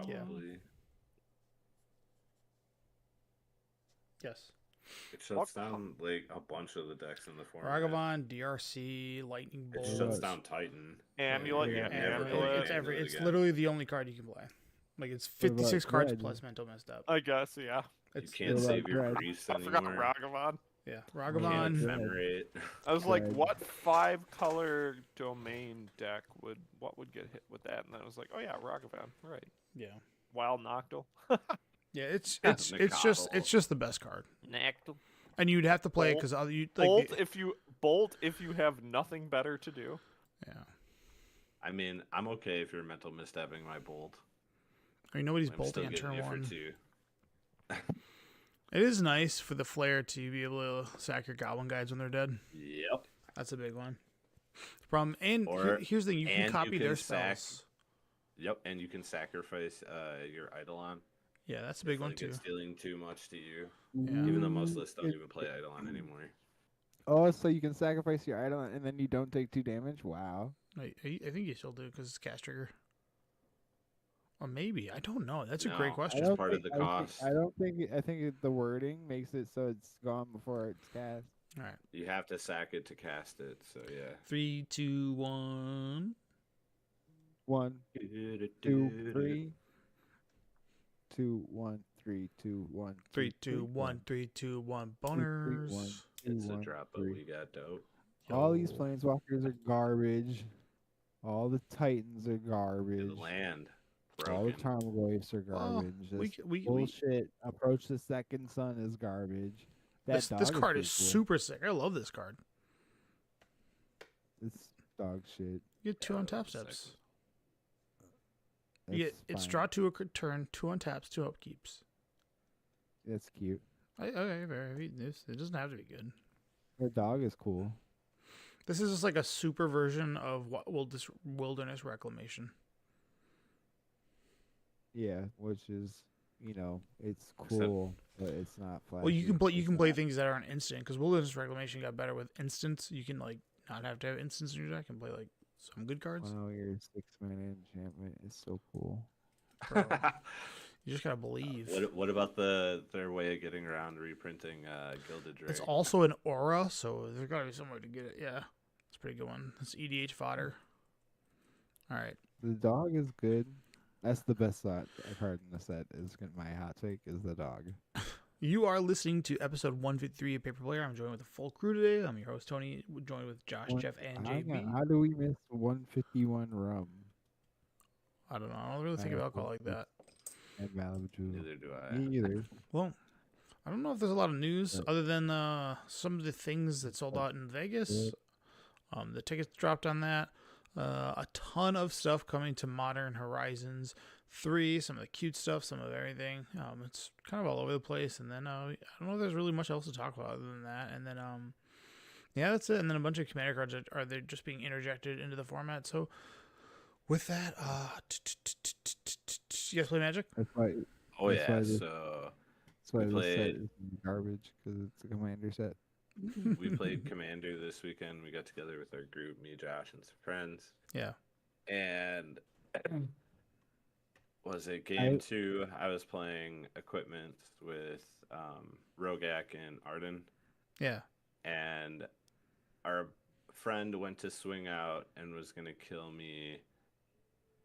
probably. Yes. It shuts down like a bunch of the decks in the format. Ragavan, DRC, Lightning Bolt. It shuts down Titan. Amulet, You're never Amulet. playing It's Amulet it's again. literally the only card you can play. Like it's 56 cards plus mental messed up. I guess, yeah. You can't save your priest I forgot anymore. Ragavan. Yeah, You Ragavan. can't ephemerate. I was like, what 5-color domain deck would get hit with that? And then I was like, oh yeah, Ragavan, right? Yeah. Wild Noctil. Yeah, it's just the best card. Noctil. And you'd have to play it because you like Bolt if you have nothing better to do. Yeah. I mean, I'm okay if you're mental misstepping my bolt. I mean, nobody's I'm bolting still on getting turn you for 1. 2. It is nice for the Flare to be able to sack your Goblin Guides when they're dead. Yep. That's a big one. The problem, and here's the thing: you can copy their spells. Yep, and you can sacrifice your Eidolon. Yeah, that's a big one too. It's dealing too much to you. Yeah. Even though most lists don't even play Eidolon anymore. Oh, so you can sacrifice your Eidolon and then you don't take 2 damage? Wow. I think you still do because it's cast trigger. Or maybe I don't know. That's a great question. It's part of the cost. I think the wording makes it so it's gone before it's cast. All right. You have to sack it to cast it. So yeah. 3, 2, 1. 1, 2, 3. 2, 1, 3, 2, 1. 3, 2, 1, 3, 2, 1. Boners. It's a drop, but we got dope. All these planeswalkers are garbage. All the Titans are garbage. The land. All the Tarmogoyfs are garbage. Bullshit. Approach the Second Sun is garbage. This card is super sick. I love this card. It's dog shit. You get 2 on tap steps. It's draw 2 a turn, 2 on taps, 2 upkeeps. That's cute. It doesn't have to be good. The dog is cool. This is just like a super version of Wilderness Reclamation. Yeah, which is, it's cool, but it's not flashy. Well, you can play things that aren't instant because Wilderness Reclamation got better with instants. You can not have to have instants in your deck and play some good cards. Oh, your 6-mana enchantment is so cool. Bro, you just gotta believe. What about their way of getting around reprinting Gilded Drake? It's also an aura, so there's gotta be some way to get it. Yeah, it's a pretty good one. It's EDH fodder. All right. The dog is good. That's the best thought I've heard in the set. My hot take is the dog. You are listening to episode 153 of Paper Player. I'm joined with the full crew today. I'm your host Tony, joined with Josh, Jeff, and JB. How do we miss 151 rum? I don't know. I don't really think of alcohol like that. And Malibu. Neither do I. Me either. Well, I don't know if there's a lot of news other than some of the things that sold out in Vegas. The tickets dropped on that. A ton of stuff coming to Modern Horizons 3. Some of the cute stuff, some of everything. It's kind of all over the place. And then I don't know if there's really much else to talk about other than that. And then yeah, that's it. And then a bunch of Commander cards are they just being interjected into the format. So with that, you guys play Magic? That's why. Oh yeah. That's why we this set is garbage because it's a Commander set. We played Commander this weekend. We got together with our group, me, Josh, and some friends. Yeah. And was it game 2? I was playing Equipment with Rogak and Arden. Yeah. And our friend went to swing out and was going to kill me.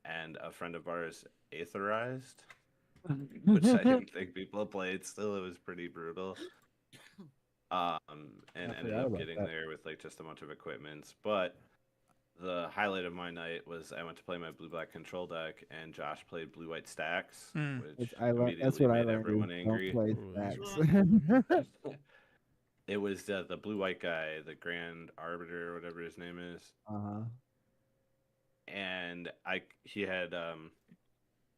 And a friend of ours aetherized, which I didn't think people played. Still, it was pretty brutal. And ended up getting there with just a bunch of equipments. But the highlight of my night was I went to play my blue-black control deck, and Josh played blue-white stacks, which that's what made I everyone angry. Don't play stacks. It was the blue-white guy, the Grand Arbiter, whatever his name is. And he had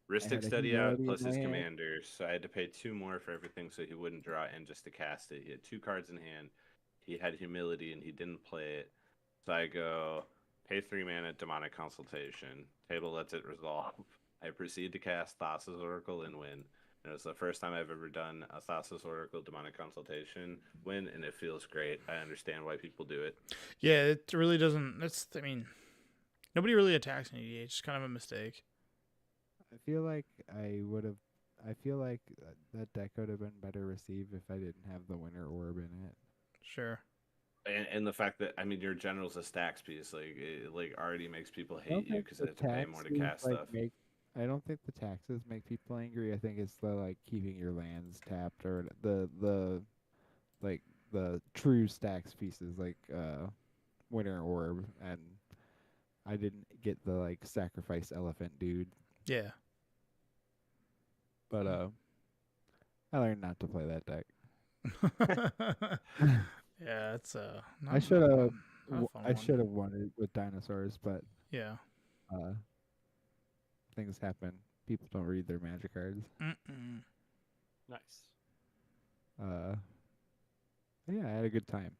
Rhystic Study out plus his commander, so I had to pay 2 more for everything so he wouldn't draw in just to cast it. He had 2 cards in hand. He had Humility and he didn't play it. So I go, pay 3 mana, Demonic Consultation. Table lets it resolve. I proceed to cast Thassa's Oracle and win. And it was the first time I've ever done a Thassa's Oracle Demonic Consultation win, and it feels great. I understand why people do it. Yeah, it really doesn't. Nobody really attacks in EDH. It's kind of a mistake. I feel like I would have. I feel like that deck would have been better received if I didn't have the Winter Orb in it. Sure. And the fact that your general's a stacks piece, like already makes people hate you because they have to pay more to cast stuff. I don't think the taxes make people angry. I think it's the keeping your lands tapped or the true stacks pieces like Winter Orb, and I didn't get the sacrifice elephant dude. Yeah. But I learned not to play that deck. Yeah, it's I should have won it with dinosaurs, but yeah. Things happen. People don't read their magic cards. Nice. Yeah, I had a good time.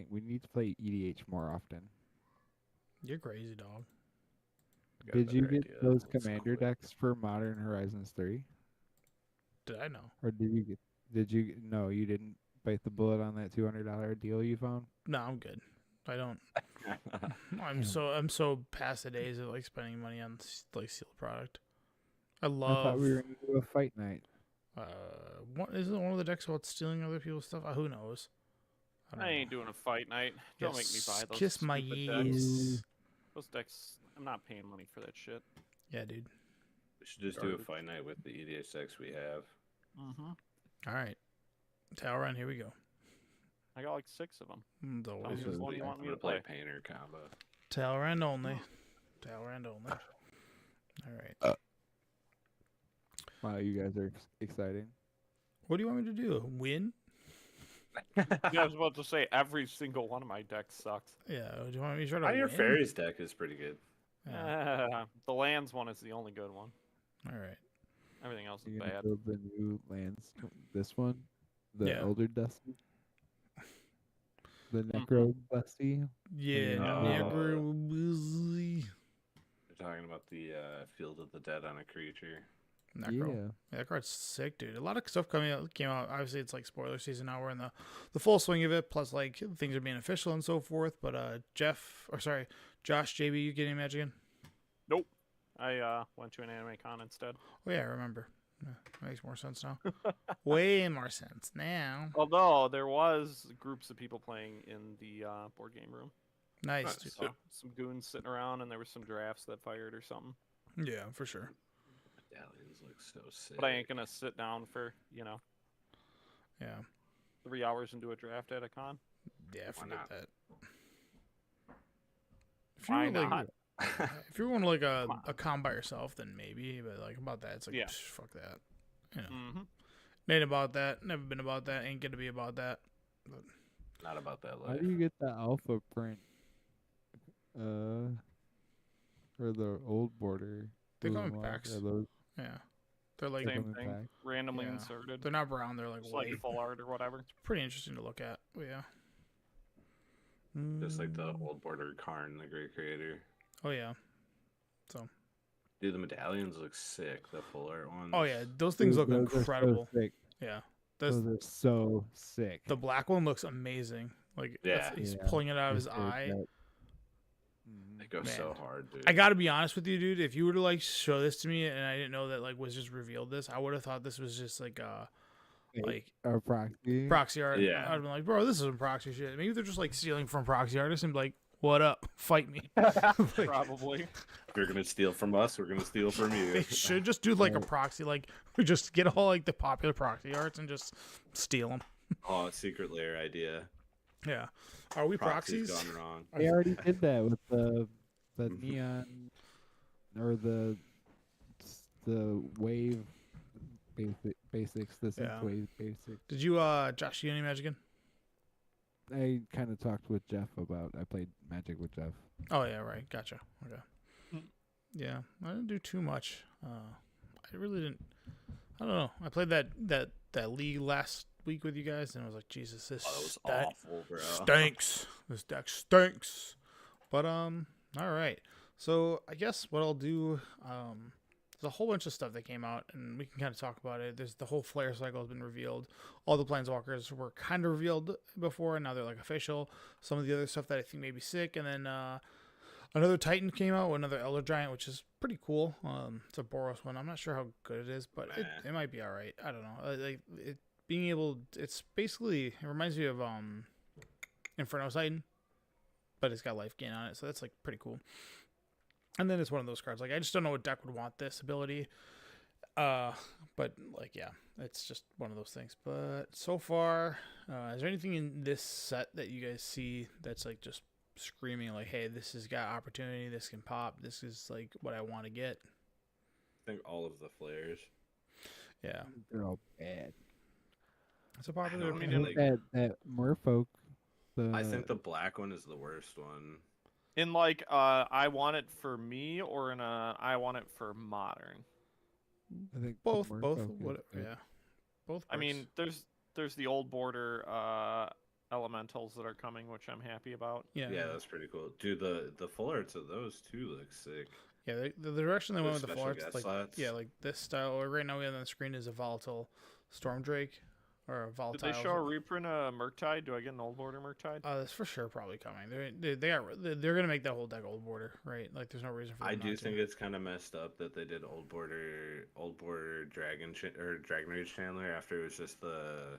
We need to play EDH more often. You're crazy, dog. Did you get those commander decks for Modern Horizons 3? Did I know? Or no, you didn't bite the bullet on that $200 deal you found? No, I'm good. I don't. I'm so past the days of spending money on sealed product. I thought we were gonna do a fight night. What isn't one of the decks about stealing other people's stuff? Who knows? I ain't doing a fight night. Don't make me buy those. Kiss my decks. Those decks, I'm not paying money for that shit. Yeah, dude. We should just do a fight night with the EDH decks we have. All right, Tower Run. Here we go. I got 6 of them. Which one you want me to play? Painter combo. Tower End only. Tower End only. All right. Wow, you guys are exciting. What do you want me to do? Win? Yeah, I was about to say every single one of my decks sucks. Yeah, do you want me to try to win? Your fairies deck is pretty good. The lands one is the only good one. All right. Everything else is You're bad. Build the new lands. This one, the Elder Dusty, the Necro Dusty. Yeah, Necro Dusty. You're talking about the Field of the Dead on a creature. Necro. Yeah, that card's sick, dude. A lot of stuff came out. Obviously, it's spoiler season now. We're in the full swing of it. Plus, things are being official and so forth. But Josh, JB, you getting Magic in? Nope. I went to an anime con instead. Oh yeah, I remember. Yeah, that makes more sense now. Way more sense now. Although there was groups of people playing in the board game room. Nice. So, some goons sitting around, and there were some drafts that fired or something. Yeah, for sure. Medallions look so sick. But I ain't gonna sit down for 3 hours and do a draft at a con. Yeah, forget that. Why not? If you're going to a con by yourself, then maybe. But about that, it's fuck that. Ain't about that. Never been about that. Ain't gonna be about that. But not about that life. How do you get the alpha print? Or the old border? They come in packs. Yeah. They're same thing. Randomly inserted. They're not brown. They're white. Full art or whatever. It's pretty interesting to look at. But yeah. Just like the old border Karn, the great creator. Oh yeah. So. Dude, the medallions look sick. The full art ones. Oh yeah, those things look incredible. So yeah. Those are so sick. The black one looks amazing. He's pulling it out of his eye. They go so hard, dude. I gotta be honest with you, dude. If you were to show this to me and I didn't know that was just revealed this, I would have thought this was just a proxy art. Yeah. I'd been like, bro, this isn't proxy shit. Maybe they're just stealing from proxy artists and be like, what up? Fight me. Probably. If you're gonna steal from us, we're gonna steal from you. They should just do a proxy, we just get all the popular proxy arts and just steal them. Oh, secret lair idea. Yeah. Are we proxies? Gone wrong. They already did that with the neon or the wave basics. The synth wave basics. Did you Josh, you any Magic in? I kind of talked with Jeff about. I played Magic with Jeff. Oh yeah, right. Gotcha. Okay. Yeah, I didn't do too much. I really didn't. I don't know. I played that league last week with you guys, and I was like, Jesus, this was awful, bro. Stinks. This deck stinks. But all right. So I guess what I'll do, there's a whole bunch of stuff that came out, and we can kind of talk about it. There's the whole flare cycle has been revealed. All the planeswalkers were kind of revealed before, and now they're official. Some of the other stuff that I think may be sick, and then Another Titan came out, another Elder Giant, which is pretty cool. It's a Boros one. I'm not sure how good it is, but it might be all right. I don't know. Like it being able, it's basically, it reminds me of Inferno Titan, but it's got life gain on it, so that's like pretty cool. And then it's one of those cards. Like I just don't know what deck would want this ability. But like yeah, it's just one of those things. But so far, is there anything in this set that you guys see that's like just screaming like, hey, this has got opportunity, this can pop, this is like what I want to get? I think all of the flares. Yeah, they're all bad. it's a popular I opinion. like, that Merfolk. I think the black one is the worst one. In like I want it for me, or in a I want it for modern. I think both. Merfolk What? Yeah, both. I mean, there's the old border elementals that are coming, which I'm happy about. Yeah, that's pretty cool. Dude, the full arts of those two look sick. Yeah, the direction they went with the special full arts, like slots. yeah, like this style. Right now we have on the screen is a volatile Storm Drake, or a volatile. Did they show a reprint of Murktide? Do I get an old border Murktide? That's for sure probably coming. They're gonna make that whole deck old border, right? Like there's no reason for them I not do to. think it's kind of messed up that they did old border Dragon Rage Chandler after it was just the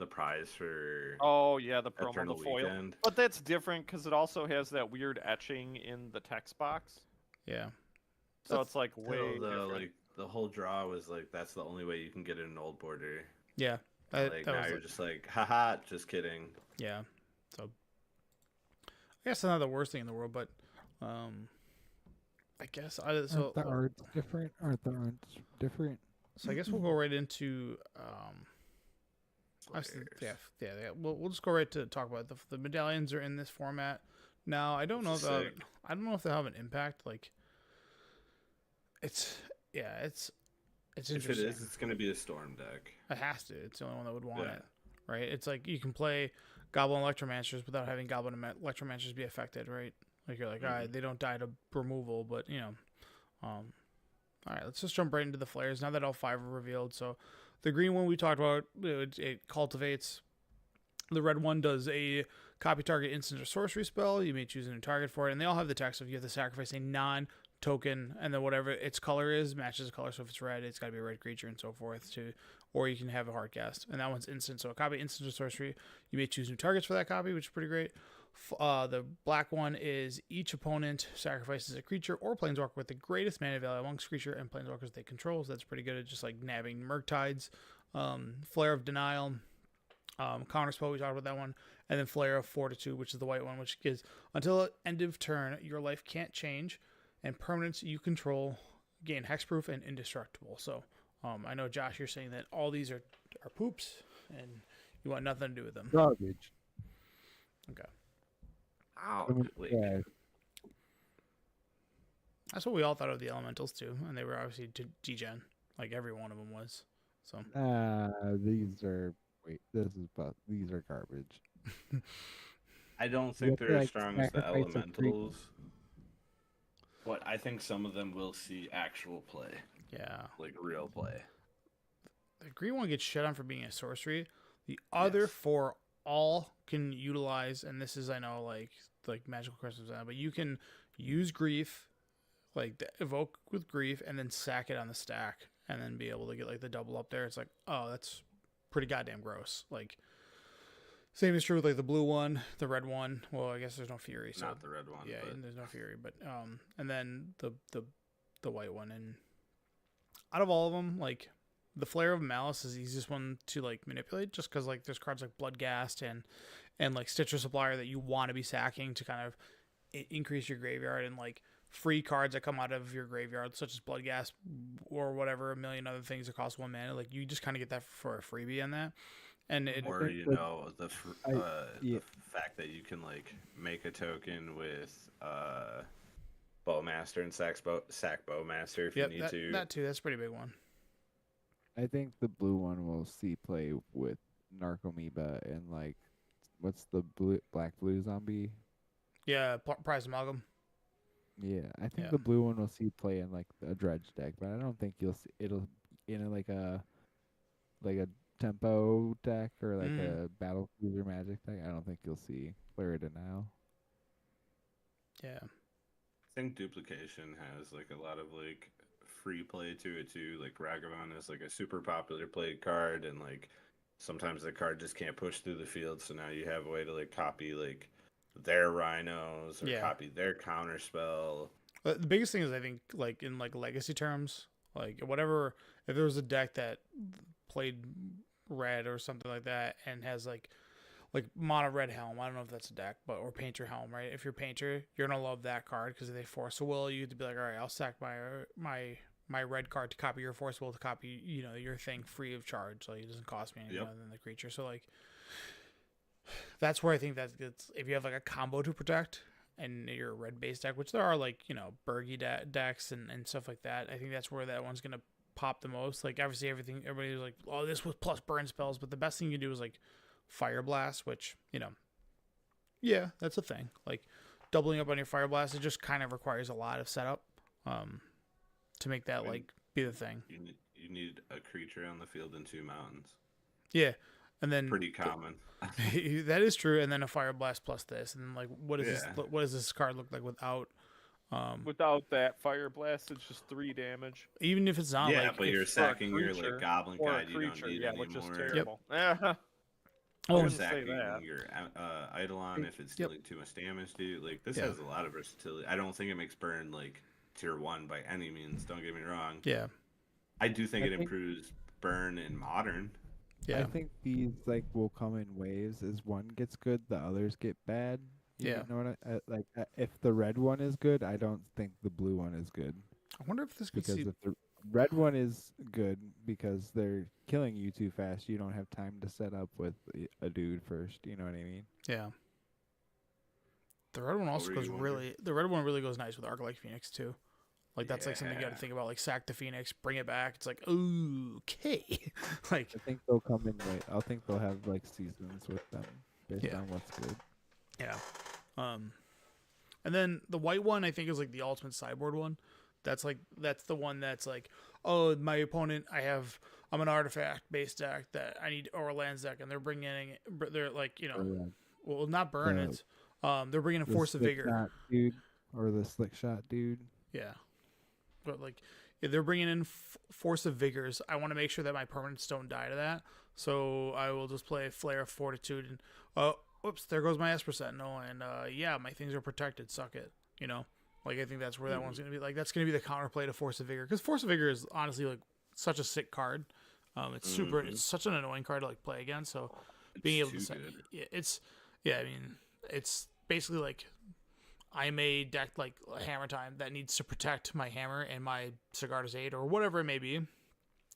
prize for. Oh yeah, the promo, Eternal the foil. Weekend. But that's different because it also has that weird etching in the text box. Yeah. So it's like way the different. the whole draw was like that's the only way you can get an old border. Yeah. Like now you're just like, haha, just kidding. Yeah. So I guess it's not the worst thing in the world, but I guess Aren't the arts different? Aren't the arts different? So I guess we'll go right into yeah. We'll just go right to talk about the medallions are in this format. Now I don't know if they'll have an impact. Like it's interesting. If it is, it's gonna be a storm deck. It has to. It's the only one that would want it, right? It's like you can play Goblin Electromancers without having Goblin Electromancers be affected, right? Like you're like, all right, they don't die to removal, but you know, all right, let's just jump right into the flares now that all 5 are revealed. So the green one we talked about, it cultivates. The red one does a copy target instant or sorcery spell. You may choose a new target for it, and they all have the text of you have to sacrifice a non-token, and then whatever its color is matches the color. So if it's red, it's got to be a red creature and so forth too. Or you can have a hard cast, and that one's instant. So a copy instant or sorcery. You may choose new targets for that copy, which is pretty great. The black one is each opponent sacrifices a creature or planeswalker with the greatest mana value amongst creature and planeswalkers they control. So that's pretty good at just like nabbing Murktides. Flare of Denial, Counterspell, we talked about that one, and then Flare of Fortitude, which is the white one, which gives until end of turn your life can't change, and permanents you control gain hexproof and indestructible. So I know Josh, you're saying that all these are poops and you want nothing to do with them. Garbage. Okay. Yeah. That's what we all thought of the elementals too, and they were obviously degen, like every one of them was. So these are these are garbage. I don't think they're as strong as the sacrifice a elementals, but I think some of them will see actual play. Yeah, like real play. The green one gets shit on for being a sorcery. The other 4 all can utilize, and this is I know like magical crystals, but you can use grief, like evoke with grief, and then sack it on the stack, and then be able to get like the double up there. It's like, oh, that's pretty goddamn gross. Like same is true with like the blue one, the red one. Well, I guess there's no fury, so not the red one. Yeah, but... there's no fury, but and then the white one. And out of all of them, like the Flare of Malice is the easiest one to like manipulate, just because like there's cards like Bloodghast and like Stitcher Supplier that you want to be sacking to kind of increase your graveyard, and like free cards that come out of your graveyard, such as Bloodghast or whatever, a million other things that cost 1 mana. Like you just kind of get that for a freebie on that. And or the fact that you can like make a token with Bowmaster and sack Bowmaster if you need to. That too, that's a pretty big one. I think the blue one will see play with Narcomoeba and like, what's the black blue zombie? Yeah, Prize Amalgam. Yeah, I think the blue one will see play in like a dredge deck, but I don't think you'll see it'll in like a tempo deck or like a battle cruiser magic deck. I don't think you'll see Flare of Denial. Yeah. think duplication has like a lot of like free play to it too. Like Ragavan is like a super popular played card, and like sometimes the card just can't push through the field. So now you have a way to like copy like their rhinos or copy their counter spell. The biggest thing is I think like in like legacy terms, like whatever, if there was a deck that played red or something like that and has like mono red helm, I don't know if that's a deck, but or painter helm, right? If you're painter, you're gonna love that card because if they force a will, you have to be like, all right, I'll sack my red card to copy your force will to copy your thing free of charge, like it doesn't cost me anything other than the creature. So like that's where I think that's good. If you have like a combo to protect and you're a red based deck, which there are like Bergy decks and stuff like that, I think that's where that one's gonna pop the most. Like obviously everybody was like, oh, this was plus burn spells, but the best thing you can do is like Fire Blast, which yeah, that's a thing. Like doubling up on your Fire Blast, it just kind of requires a lot of setup to make that like be the thing. You need a creature on the field and 2 mountains. Yeah, and then pretty common. That is true. And then a Fire Blast plus this, and then like what does this card look like without that Fire Blast? It's just 3 damage. Even if it's not but you're sacking your like Goblin Guide, you don't need anymore. Which is terrible. Yep. Or sacking your Eidolon if it's dealing too much damage, dude. Like this has a lot of versatility. I don't think it makes burn like tier 1 by any means. Don't get me wrong. Yeah. I do think it improves burn in modern. Yeah. I think these like will come in waves. As one gets good, the others get bad. You know what if the red one is good, I don't think the blue one is good. I wonder if this could because if the red one is good because they're killing you too fast, you don't have time to set up with a dude first. You know what I mean? Yeah. The red one also goes really goes nice with Arc-like Phoenix too. Like that's like something you got to think about. Like sack the Phoenix, bring it back. It's like okay. Like I think they'll come in late. I think they'll have like seasons with them based on what's good. Yeah. And then the white one I think is like the ultimate sideboard one. That's the one that's like, oh, my opponent, I'm an artifact based deck that I need, or a lands deck, and they're like, well, not burn it. They're bringing a Force of Vigor, dude, or the Slick Shot dude. Yeah, but like, if they're bringing in Force of Vigors, I want to make sure that my permanents don't die to that. So I will just play Flare of Fortitude, and whoops, there goes my Esper Sentinel, and my things are protected. Suck it, Like, I think that's where that one's going to be. Like, that's going to be the counterplay to Force of Vigor. Because Force of Vigor is honestly, like, such a sick card. It's such an annoying card to, like, play against. So, being able to say, it's basically like I'm a deck like Hammer Time that needs to protect my hammer and my Sigarda's Aid or whatever it may be.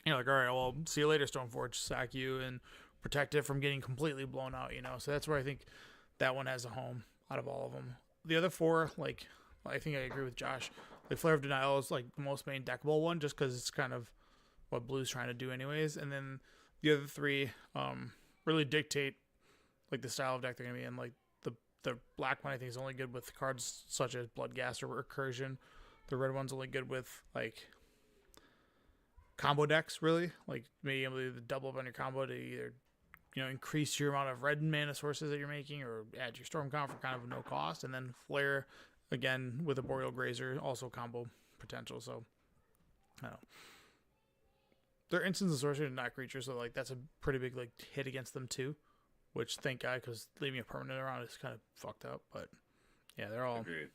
Like, all right, well, see you later, Stoneforge. Sack you and protect it from getting completely blown out, So that's where I think that one has a home out of all of them. The other 4, like, I think I agree with Josh. Like Flare of Denial is like the most main deckable one, just because it's kind of what Blue's trying to do, anyways. And then the other 3 really dictate like the style of deck they're gonna be in. Like the black one, I think, is only good with cards such as Bloodghast or Recursion. The red one's only good with like combo decks, really. Like maybe able to double up on your combo to either increase your amount of red mana sources that you're making, or add your Stormcount for kind of no cost, and then Flare. Again, with a Boreal Grazer, also combo potential. So, I don't know. They're instants and sorcery, not creatures, so like that's a pretty big like hit against them too. Which thank God, because leaving a permanent around is kind of fucked up. But yeah, they're all they're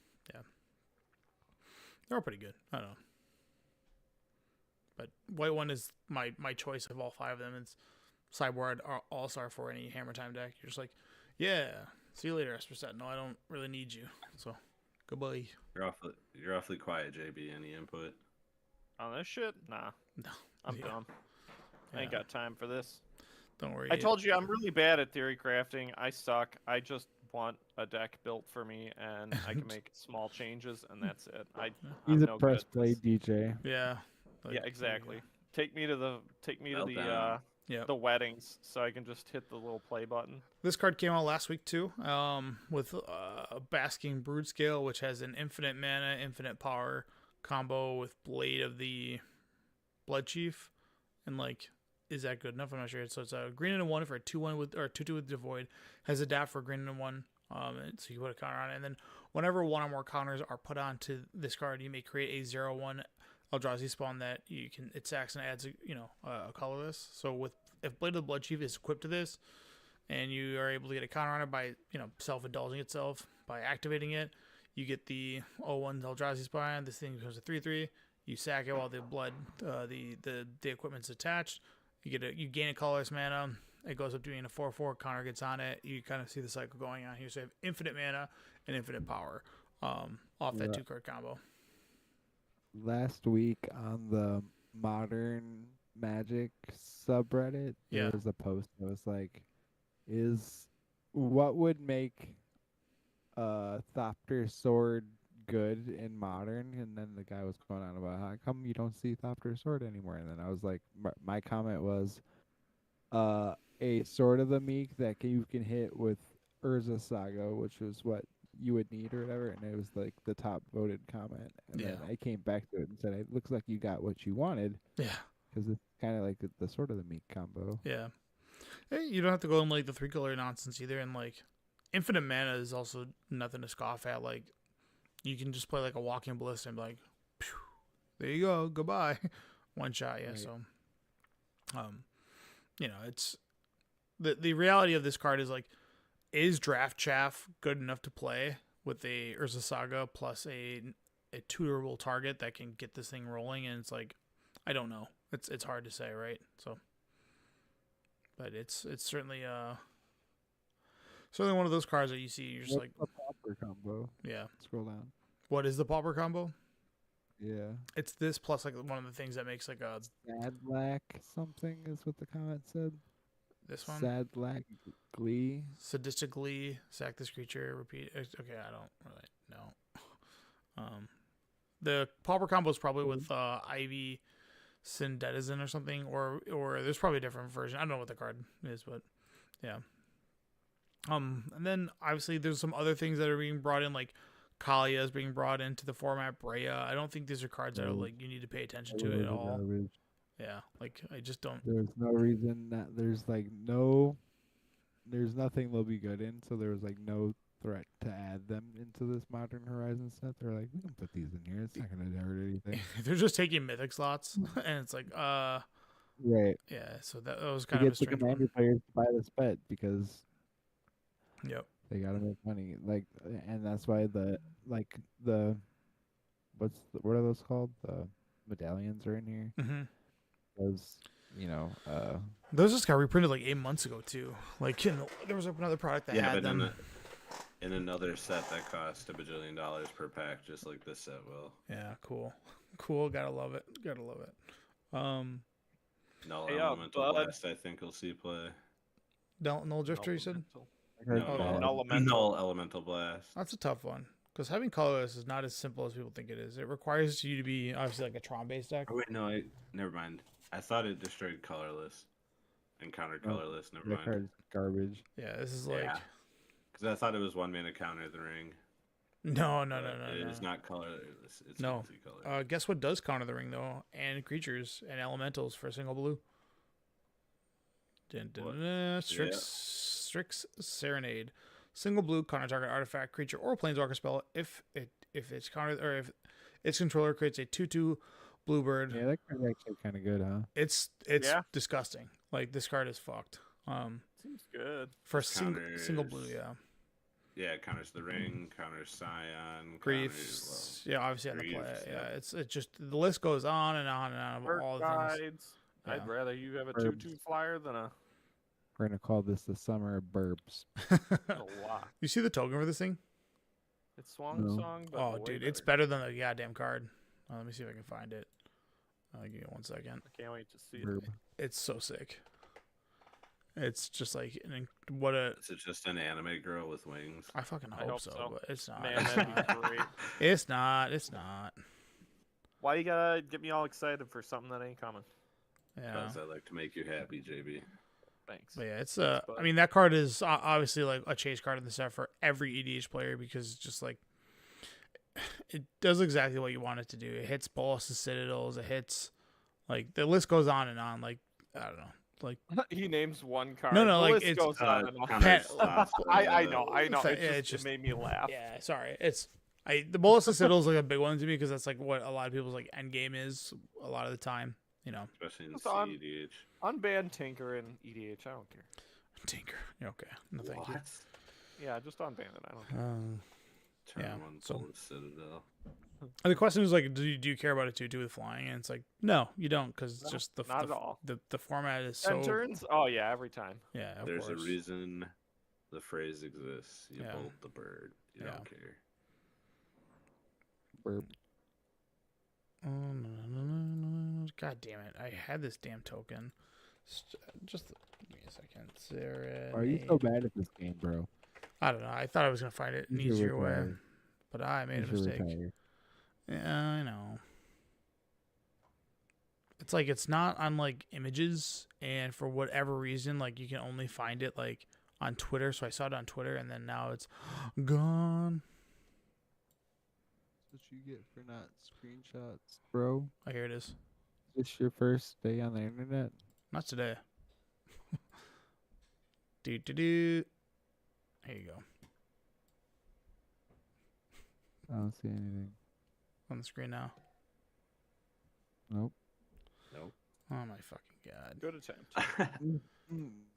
all pretty good. I don't know. But white one is my choice of all 5 of them. It's sideboard all-star for any Hammer Time deck. You're just like, yeah, see you later, Esper Sentinel. I don't really need you, so. Goodbye. You're awfully quiet, JB. Any input on this shit? Nah. No. I'm dumb. I ain't got time for this. Don't worry. I told you I'm really bad at theory crafting. I suck. I just want a deck built for me, and I can make small changes, and that's it. He's a press play DJ. Yeah. Yeah, exactly. Take me to the weddings, so I can just hit the little play button. This card came out last week too, with a Basking Brood Scale, which has an infinite mana, infinite power combo with Blade of the Blood Chief, and like, is that good enough? I'm not sure. So it's a green and a 1 for a 2/1 with or 2/2 with Devoid. Has Adapt for green and a 1. So you put a counter on it, and then whenever one or more counters are put onto this card, you may create a 0/1 Eldrazi spawn that you can it sacks and adds a colorless. So if Blade of the Blood Chief is equipped to this, and you are able to get a counter on it by self-indulging itself by activating it, you get the 0/1 Eldrazi spawn. This thing becomes a 3/3. You sack it while the blood the equipment's attached. You gain a colorless mana. It goes up to being a 4/4. Counter gets on it. You kind of see the cycle going on here. So you have infinite mana and infinite power off that 2-card combo. Last week on the Modern Magic subreddit, there was a post that was like, what would make Thopter Sword good in Modern? And then the guy was going on about how come you don't see Thopter Sword anymore. And then I was like, my comment was, a Sword of the Meek that you can hit with Urza Saga, which was what you would need or whatever, and it was like the top voted comment. And then I came back to it and said, it looks like you got what you wanted. Yeah. Because it's kind of like the Sword of the Meek combo. Yeah. Hey, you don't have to go in like the 3-color nonsense either, and like infinite mana is also nothing to scoff at. Like you can just play like a Walking Ballista and be like, phew, there you go, goodbye. One shot, yeah. Right. So it's the reality of this card is like, is Draft Chaff good enough to play with a Urza Saga plus a tutorable target that can get this thing rolling? And it's like, I don't know. It's hard to say, right? So, but it's certainly one of those cards that you see. You're just like a Pauper combo. Yeah. Scroll down. What is the Pauper combo? Yeah. It's this plus like one of the things that makes like a Sad Black something is what the comment said. This one? Sad Black Glee. Sadistic Glee. Sack this creature. Repeat. Okay, I don't really know. The Pauper combo is probably with Ivy Syndetizen or something, or there's probably a different version. I don't know what the card is, but yeah. And then obviously there's some other things that are being brought in, like Kalia is being brought into the format. Brea. I don't think these are cards that are like you need to pay attention to at all. Garbage. Yeah, like I just don't. There's no reason that there's nothing they'll be good in, so there was like no threat to add them into this Modern Horizon set. They're like, we can put these in here. It's not gonna hurt anything. They're just taking mythic slots, and it's like, right. Yeah. So that was kind of a strange commander players to buy this bet because. Yep. They gotta make money, like, and that's why what are those called? The medallions are in here. Mm-hmm. Those, those just got reprinted like 8 months ago too. Like, there was another product that had them. In another set that cost $1 bajillion per pack, just like this set will. Yeah, cool. Gotta love it. Null Elemental Blast, I think we'll see play. Null Drifter, you said? Null Elemental Blast. That's a tough one. Because having colorless is not as simple as people think it is. It requires you to be obviously like a Tron-based deck. Oh wait, no, never mind. I thought it destroyed colorless and countered colorless. Never mind. Card's garbage. Yeah, this is like. Because I thought it was 1 mana counter the ring. No. It is not colorless. It's color. Guess what does counter the ring though, and creatures and elementals for a single blue. Strix Serenade. Single blue, counter target artifact, creature, or planeswalker spell if it's countered or if its controller creates a 2/2 bluebird. Yeah, that card's actually kind of good, huh? It's disgusting. Like this card is fucked. Seems good for single blue. Yeah, it counters the ring, counters Scion, Griefs. Yeah, obviously on the play. Yeah, it's just the list goes on and on and on of all the things. Yeah. I'd rather you have a 2/2 flyer than a. We're gonna call this the summer of burps. A lot. You see the token for this thing? It's Swan Song. But dude, it's better than the goddamn card. Let me see if I can find it. Give me 1 second. I can't wait to see it. It's so sick. It's just like Is it just an anime girl with wings? I fucking hope so, but it's not. Man, that'd be great. It's not. Why you gotta get me all excited for something that ain't coming? Yeah. Because I like to make you happy, JB. Thanks. But yeah, it's I mean, that card is obviously like a chase card in the set for every EDH player because it's just like it does exactly what you want it to do. It hits Bolas' Citadels. It hits like the list goes on and on. Like I don't know. like He names one card. no, The like list it's goes on and on. Pat- I know. it's It made me laugh. yeah. Sorry, the Bolus of Citadel is like a big one to me because that's like what a lot of people's like end game is a lot of the time. You know, especially in It's on- CEDH. Unban Tinker and EDH. I don't care. Tinker. Okay, no thank you. What? Yeah, just unban it. I don't care. Turn yeah, one so- Bolus Citadel. And the question is like, do you care about it too with flying? And it's like, no, you don't, because it's No, just not at all. the format is 10 so. turns? Oh yeah, every time. Yeah, of There's course. a reason the phrase exists. You Yeah. bolt the bird. You Yeah. don't care. Burp. Oh, no. God damn it! I had this damn token. Just give me a second. Sarah. Why are you so bad at this game, bro? I don't know. I thought I was gonna find it an You should easier way, retire. but I made You a should mistake. retire. Yeah, I know. It's like it's not on like images, and for whatever reason, like you can only find it like on Twitter. So I saw it on Twitter, and then now it's gone. That's what you get for not screenshots, bro. Oh, here it is. Is this your first day on the internet? Not today. do. Here you go I don't see anything. on the screen now. Nope. Nope. Oh my fucking god. Good attempt.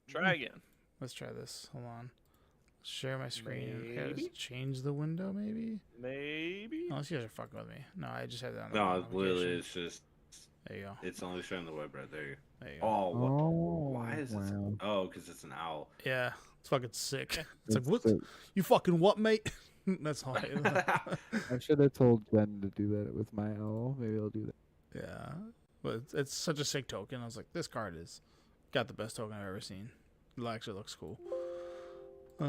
Try again. Let's try this. Hold on. Share my screen. Okay, let's Maybe? change the window, maybe. Maybe. Unless you guys are fucking with me. No, I just had that on the No, wrong literally, notification. it's just There you go. it's only showing the web right there. There you go. Oh, Oh, why is this? wow. Oh, because it's an owl. Yeah, it's fucking sick. It's like, what? the- You fucking what, mate? That's all. I should have told Jen to do that with my owl. Maybe I'll do that. Yeah, but it's such a sick token. I was like, this card is got the best token I've ever seen. It actually looks cool. Yeah,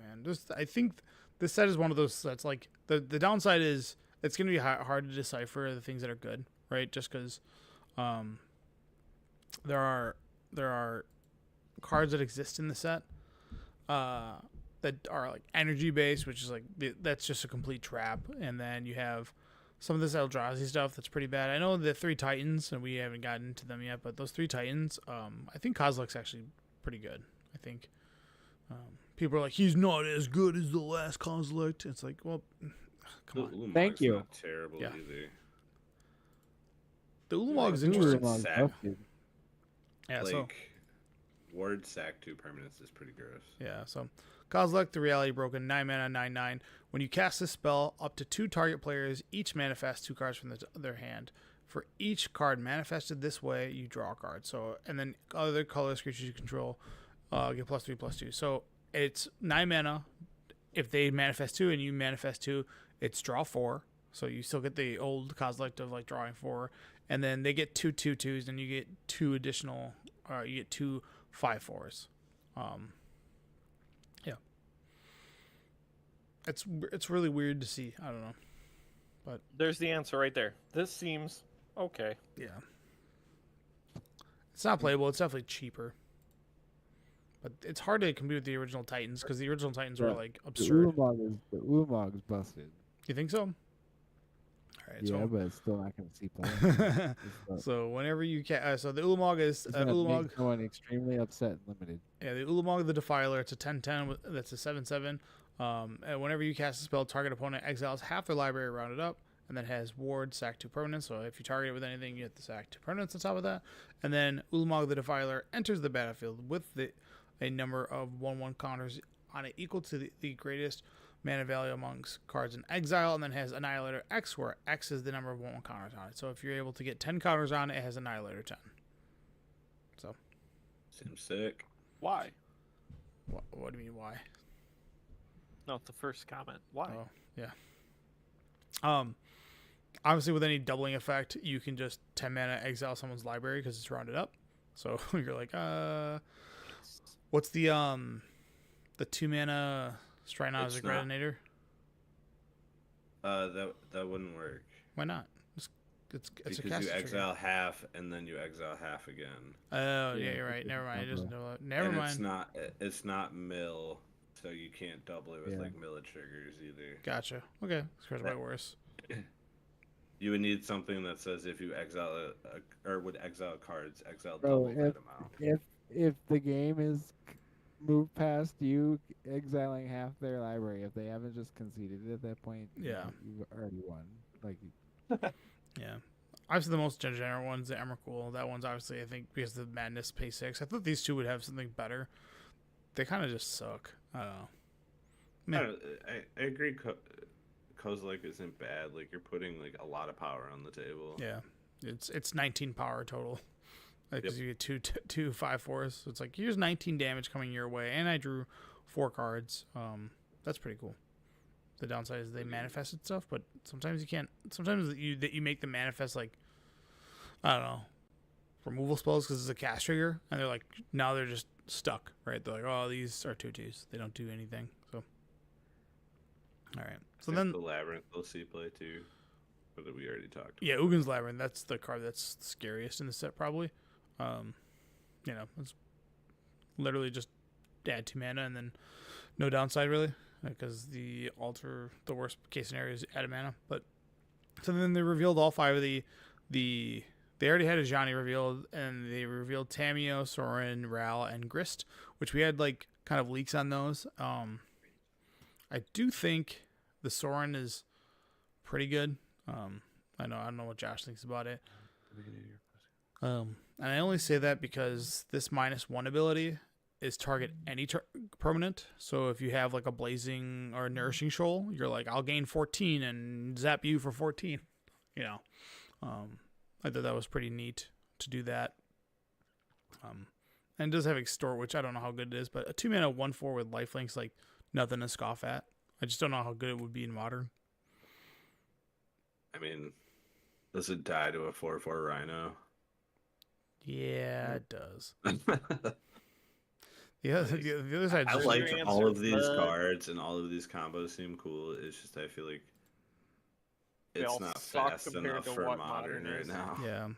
man. I think this set is one of those sets. Like the downside is it's gonna be hard to decipher the things that are good, right? Just because, there are cards that exist in the set, that are like energy based, which is like that's just a complete trap, and then you have some of this Eldrazi stuff that's pretty bad. I know the 3 Titans, and we haven't gotten into them yet, but those 3 Titans, I think Kozilek's actually pretty good. I think people are like, he's not as good as the last Kozilek. It's like, well, come on. Ulamog's Thank you. Not terrible Yeah. either. The Ulamog's Yeah, interesting. Ulamog. Sack. Busted. Yeah, Like so ward sack 2 permanence is pretty gross. yeah, so Kozilek, the Reality Broken, 9 mana, 9/9. When you cast this spell, up to 2 target players each manifest 2 cards from their hand. For each card manifested this way, you draw a card. So, and then other colorless creatures you control get +3/+2. So it's 9 mana. If they manifest 2 and you manifest 2, it's draw 4. So you still get the old Kozilek of like drawing 4, and then they get 2 2/2s, and you get 2 additional. You get 2 5/4s. Yeah, it's really weird to see. I don't know. There's the answer right there. This seems okay. Yeah, it's not playable. It's definitely cheaper, but it's hard to compete with the original Titans because the original Titans were Yeah, like The absurd. Ulamog is busted. You think so? All right. Yeah, So, but it's still not going to see play. so whenever you can, so the Ulamog is It's gonna Ulamog. make someone extremely upset and limited. Yeah, the Ulamog the Defiler. It's a 10/10. That's a 7/7. And whenever you cast a spell, target opponent exiles half their library rounded up, and then has ward, sack 2 permanents. So if you target it with anything, you get the sack 2 permanents on top of that. And then Ulamog the Defiler enters the battlefield with a number of 1/1 counters on it equal to the greatest mana value amongst cards in exile, and then has Annihilator X, where X is the number of 1/1 counters on it. So if you're able to get 10 counters on it, it has Annihilator 10. So Seems sick. Why? what do you mean why? No, it's the first comment. Why? Oh, yeah. Obviously, with any doubling effect, you can just 10 mana exile someone's library because it's rounded up. So you're like, what's the 2 mana Strike Now as a It's not. Gradinator? That wouldn't work. Why not? It's a Because cast you trigger. exile half and then you exile half again. Oh, yeah, Yeah, you're right. it's Never mind. It double. doesn't do that. Never and mind. It's not mill, so you can't double it with Yeah. like mill triggers either. Gotcha. Okay. This card's way worse. You would need something that says if you exile or would exile cards, exile Bro, double that amount. if the game is moved past you exiling half their library, if they haven't just conceded at that point, Yeah. you've already won. Like, Yeah. Obviously, the most generic one's the Emrakul. That one's obviously, I think, because the Madness pay 6. I thought these two would have something better. They kind of just suck. I don't know. I agree. Kozilek isn't bad. Like, you're putting like a lot of power on the table. Yeah. It's 19 power total. Because you get two 5/4s. So it's like, here's 19 damage coming your way. And I drew 4 cards. That's pretty cool. The downside is they manifested stuff, but sometimes you can't. Sometimes you make them manifest, like, I don't know, removal spells because it's a cast trigger, and they're like, now they're just stuck, right? They're like, oh, these are 2/2s. They don't do anything. So, all right. So then the Labyrinth we'll see play too, but we already talked. Yeah, Ugin's Labyrinth. That's the card that's scariest in the set, probably. It's literally just add 2 mana and then no downside really, because the worst case scenario is add a mana. But so then they revealed all 5 of the they already had Ajani revealed, and they revealed Tamiyo, Sorin, Ral, and Grist, which we had like kind of leaks on those. I do think the Sorin is pretty good. I don't know what Josh thinks about it. And I only say that because this -1 ability is target any permanent. So if you have like a Blazing or a Nourishing Shoal, you're like, I'll gain 14 and zap you for 14. I thought that was pretty neat to do that. And it does have Extort, which I don't know how good it is, but a 2 mana 1/4 with lifelink's like nothing to scoff at. I just don't know how good it would be in Modern. I mean, does it die to a 4/4 Rhino? Yeah, it does. The other side. I like all of these cards and all of these combos seem cool. It's just I feel like it's not fast enough for Modern right now. Yeah.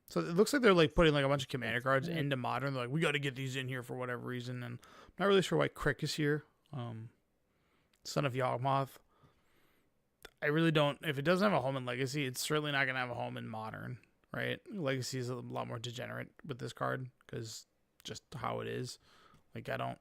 So it looks like they're like putting like a bunch of commander cards into Modern. They're like, we got to get these in here for whatever reason, and I'm not really sure why Crick is here. Son of Yawgmoth. I really don't. If it doesn't have a home in Legacy, it's certainly not going to have a home in Modern, right? Legacy is a lot more degenerate with this card because just how it is. Like, I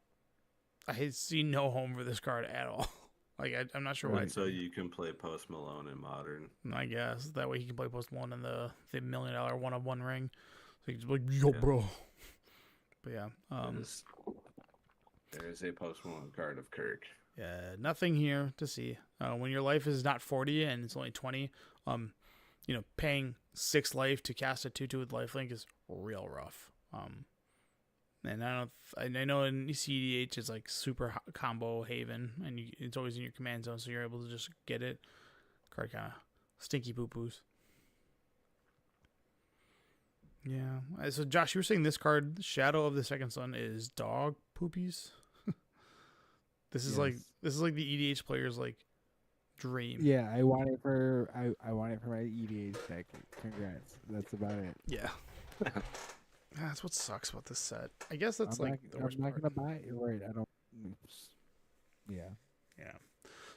see no home for this card at all. Like, I'm not sure why. So you can play Post Malone in Modern. I guess that way he can play Post Malone in the $1 million 1/1 ring. So he can just be like, yo, bro. But yeah, there is a Post Malone card of Kirk. Yeah, nothing here to see. When your life is not 40 and it's only 20, paying 6 life to cast a 2/2 with lifelink is real rough. And I know in CDH it's like super combo haven, and it's always in your command zone, so you're able to just get it. Card kind of stinky poo poos. Yeah. So Josh, you were saying this card, Shadow of the Second Sun, is dog poopies. This is like the EDH player's like dream. Yeah, I want it for my EDH deck. Congrats. That's about it. Yeah. That's what sucks about this set. I guess that's the worst part. I'm not gonna buy it. Right? I don't. Yeah. Yeah.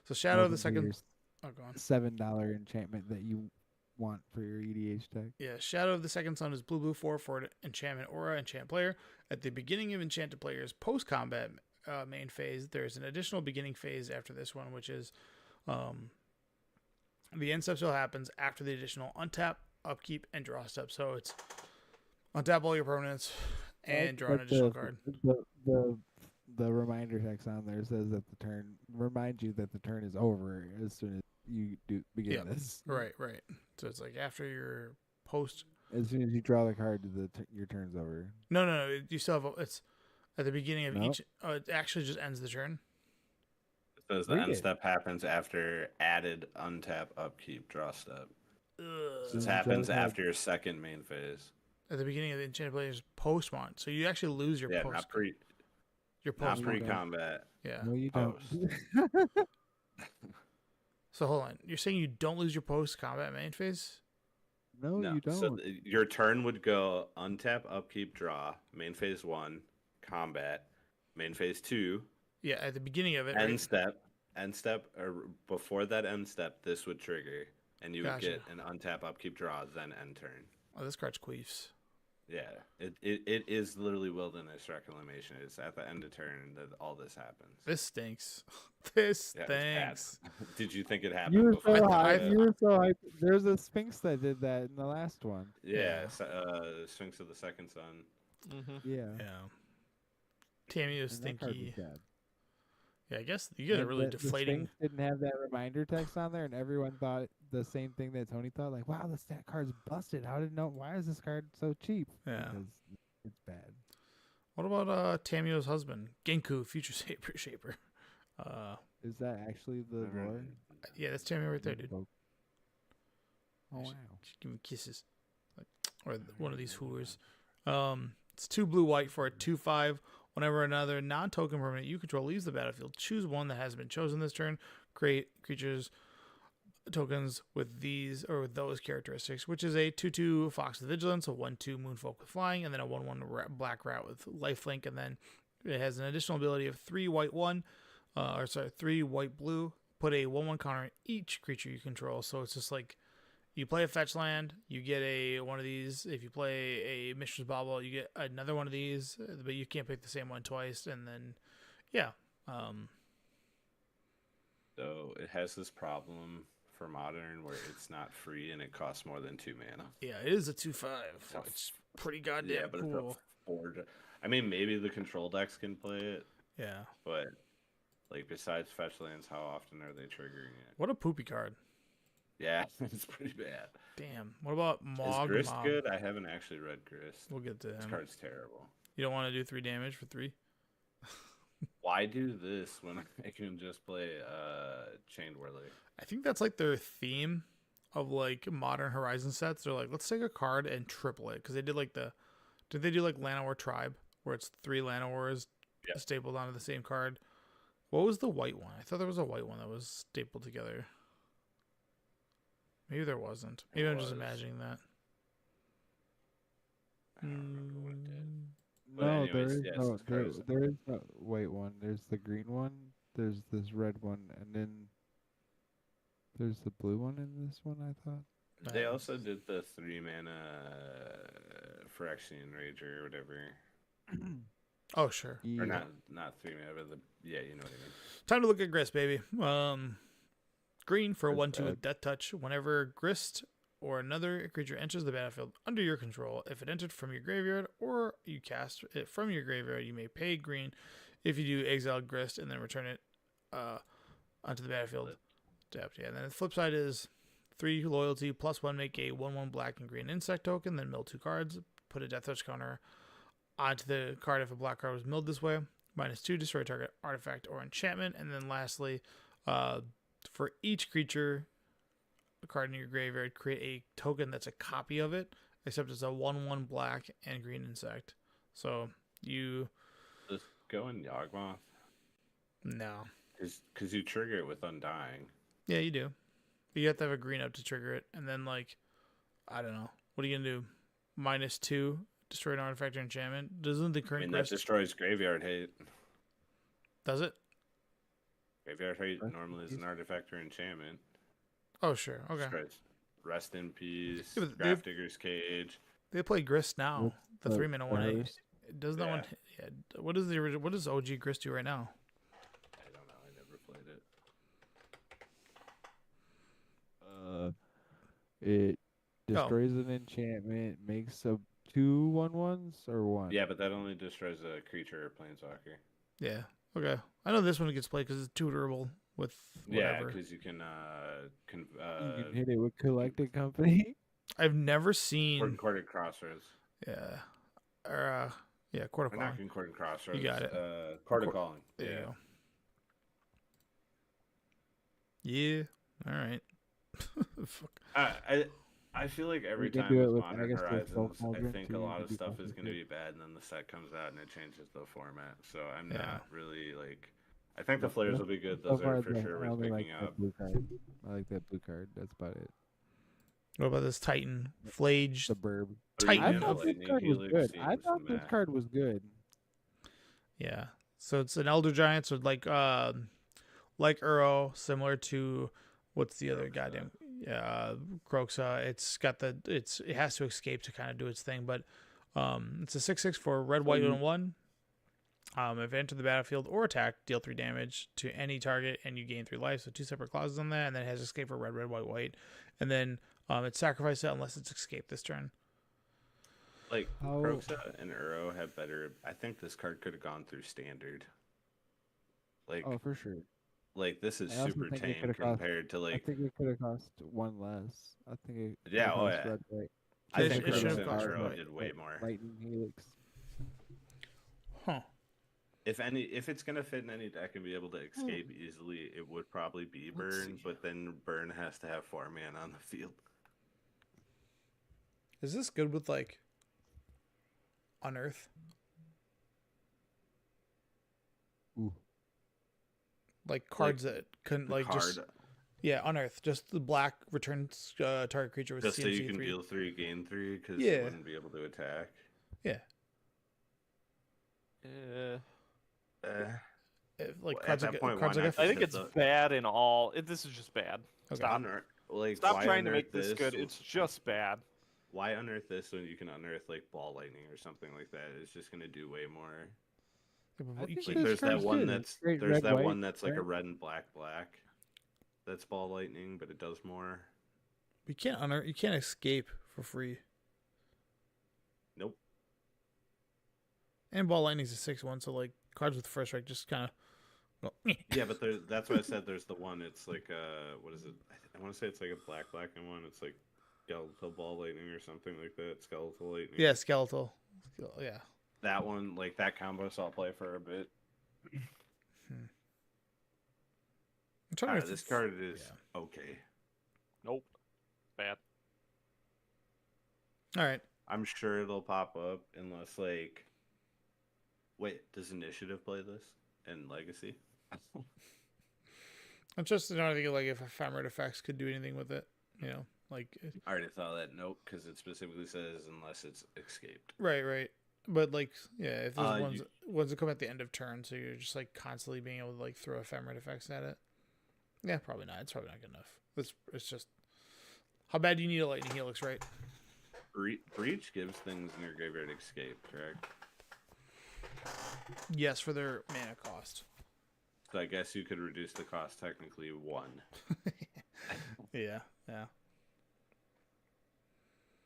So Shadow of the Second. Oh, go on. $7 enchantment that you want for your EDH deck. Yeah, Shadow of the Second Sun is blue 4 for enchantment aura, enchant player. At the beginning of enchanted player's post combat main phase, there's an additional beginning phase after this one, which is the end step still happens after the additional untap, upkeep, and draw step. So it's untap all your permanents and draw an additional card. The reminder text on there says that the turn reminds you that the turn is over as soon as you begin this. Right. So it's like after your post. As soon as you draw the card, your turn's over. No. You still have it's at the beginning of each. It actually just ends the turn. It says the end step happens after added untap, upkeep, draw step. This happens after your second main phase. At the beginning of the enchanted player's post one, so you actually lose your post. Not pre-combat. Yeah. No, you don't. So hold on. You're saying you don't lose your post-combat main phase? No, you don't. So your turn would go untap, upkeep, draw, main phase 1, combat, main phase 2. Yeah, at the beginning of it. End step, or before that end step, this would trigger. and you would get an untap upkeep draw, then end turn. Oh, this card's queefs. Yeah, it is literally Wilderness Reclamation. It's at the end of turn that all this happens. This stinks. This stinks. Did you think it happened? You were before? so hyped. You were so hyped. There's a Sphinx that did that in the last one. Yeah, Sphinx of the Second Sun. Yeah. Tammy is stinky. Yeah, I guess you guys are really deflating. The Sphinx didn't have that reminder text on there, and everyone thought the same thing that Tony thought. Like, wow, this stat card's busted. Why is this card so cheap? Yeah. Because it's bad. What about Tamio's husband, Genku, Future Shaper? Is that actually the lore? Yeah, that's Tamio right there, dude. Oh wow! Just give me kisses, or one of these hooers. It's 2 blue white for a 2/5. Whenever another non-token permanent you control leaves the battlefield, choose one that has been chosen this turn. Create creatures tokens with these or with those characteristics, which is a 2/2 Fox with Vigilance, a 1/2 Moonfolk with Flying, and then a 1/1 Black Rat with Lifelink, and then it has an additional ability of 3 white 1, 3 white blue. Put a 1/1 counter on each creature you control. So it's just like you play a fetch land, you get one of these. If you play a Mistress Bauble, you get another one of these, but you can't pick the same one twice. And then, yeah. So it has this problem for Modern where it's not free and it costs more than 2 mana. Yeah, it is a 2/5. So it's pretty goddamn cool. It's a 4. I mean, maybe the control decks can play it. Yeah. But, like, besides fetch lands, how often are they triggering it? What a poopy card. Yeah, it's pretty bad. Damn. What about Mog? Is Grist good? I haven't actually read Grist. We'll get to him. This card's terrible. You don't want to do 3 damage for 3? Why do this when I can just play Chained Whirler? I think that's like their theme of like Modern Horizon sets. They're like, let's take a card and triple it. Because they did like did they do like Llanowar Tribe? Where it's 3 Llanowars stapled onto the same card. What was the white one? I thought there was a white one that was stapled together. Maybe there wasn't. Maybe I'm just imagining that. I don't remember what did. No, anyways, there is no white one. There's the green one. There's this red one, and then there's the blue one in this one. I thought they also did the 3 mana Phyrexian Rager or whatever. Oh sure. Yeah. Or not 3 mana, but you know what I mean. Time to look at Grist, baby. Green for a 1/2 with Death Touch. Whenever Grist or another creature enters the battlefield under your control, if it entered from your graveyard or you cast it from your graveyard, you may pay green. If you do, exile Grist and then return it onto the battlefield. Tapped. Yeah. And then the flip side is 3 loyalty +1, make a 1/1 black and green insect token, then mill 2 cards. Put a Death Touch counter onto the card if a black card was milled this way. -2, destroy target artifact or enchantment. And then lastly, for each creature, a card in your graveyard, create a token that's a copy of it, except it's a 1/1 black and green insect. So you just go in Yawgmoth. No, because you trigger it with Undying. Yeah, you do. But you have to have a green up to trigger it, and then like, I don't know, what are you gonna do? -2, destroy an artifact or enchantment. Doesn't the current that destroys Graveyard Hate? Does it? Graveyard Hate normally is an artifact or enchantment. Oh, sure. Okay. Destroys Rest in Peace, Yeah, Grafdigger's Cage. They play Grist now. The 3 mana one. Does that Yeah. one? Yeah. What is the original? What does OG Grist do right now? I don't know. I never played it. It destroys an enchantment, makes a 2 1/1s or 1. Yeah, but that only destroys a creature or planeswalker. Yeah. Okay. I know this one gets played because it's tutorable with Yeah, whatever. because you can You can hit it with Collected Company. I've never seen. Concordant Crossroads. Yeah. Or yeah, Court of Or not Calling. Concordant Crossroads. You got it. Court of Calling. There you go. Yeah. All right. Fuck. I feel like every We can time do it with with Modern Agatha Horizons, I Cauldron think too, a lot to of be stuff is going to be complicated. bad, and then the set comes out and it changes the format. So I'm Yeah. not really like. I think the flares will be good. So Those far, are for sure I worth only like picking that up. blue card. I like that blue card. That's about it. What about this Titan Flage? Suburb. Titan. I Mana thought this Lightning card was Helix good. I seems thought this meh. card was good. Yeah. So it's an Elder Giant, so like Uro, similar to what's the other Urza. goddamn Croxa. It has to escape to kind of do its thing, but it's a 6/6 for red, white, and 1. If it entered the battlefield or attack, deal 3 damage to any target, and you gain 3 life. So 2 separate clauses on that, and then it has escape for red, red, white, white, and then it's sacrifice it unless it's escaped this turn. Like Croxa and Uro have better. I think this card could have gone through standard. Like, oh, for sure. Like, this is super tame compared to, like... I think it could have cost 1 less. I think it yeah, oh yeah. red, white. I think Croxa and Uro did way more. Lightning Helix. Huh. If it's gonna fit in any deck and be able to escape easily, it would probably be Burn, but then Burn has to have 4 mana on the field. Is this good with, like, Unearth? Ooh. Like cards that couldn't just Unearth, just the black returns target creature with just CMC so you can 3. deal 3, gain 3, because you wouldn't be able to attack. Yeah. Like cards at that like, point, cards like I think it's bad in all. This is just bad. Okay. Stop trying to make this good. It's just bad. Why unearth this when you can unearth like Ball Lightning or something like that? It's just gonna do way more. Like, there's that one that's one that's like a red and black. That's Ball Lightning, but it does more. You can't unearth. You can't escape for free. Nope. And Ball Lightning's a 6/1, so like cards with first strike just kind of. Yeah, but that's why I said there's the one. It's like what is it? I want to say it's like a black and one. It's like skeletal Ball Lightning or something like that. Skeletal Lightning. Yeah, skeletal. Yeah. That one, like that combo, so I'll play for a bit. This card is okay. Nope. Bad. All right. I'm sure it'll pop up unless like. Wait, does Initiative play this in Legacy? I'm just thinking like if ephemeral effects could do anything with it, you know, like. I already thought of that note because it specifically says unless it's escaped. Right. But like, yeah, if there's ones that come at the end of turn, so you're just like constantly being able to like throw ephemeral effects at it. Yeah, probably not. It's probably not good enough. It's just how bad do you need a Lightning Helix, right? Breach gives things in your graveyard escape, correct? Yes, for their mana cost. So I guess you could reduce the cost technically 1. Yeah.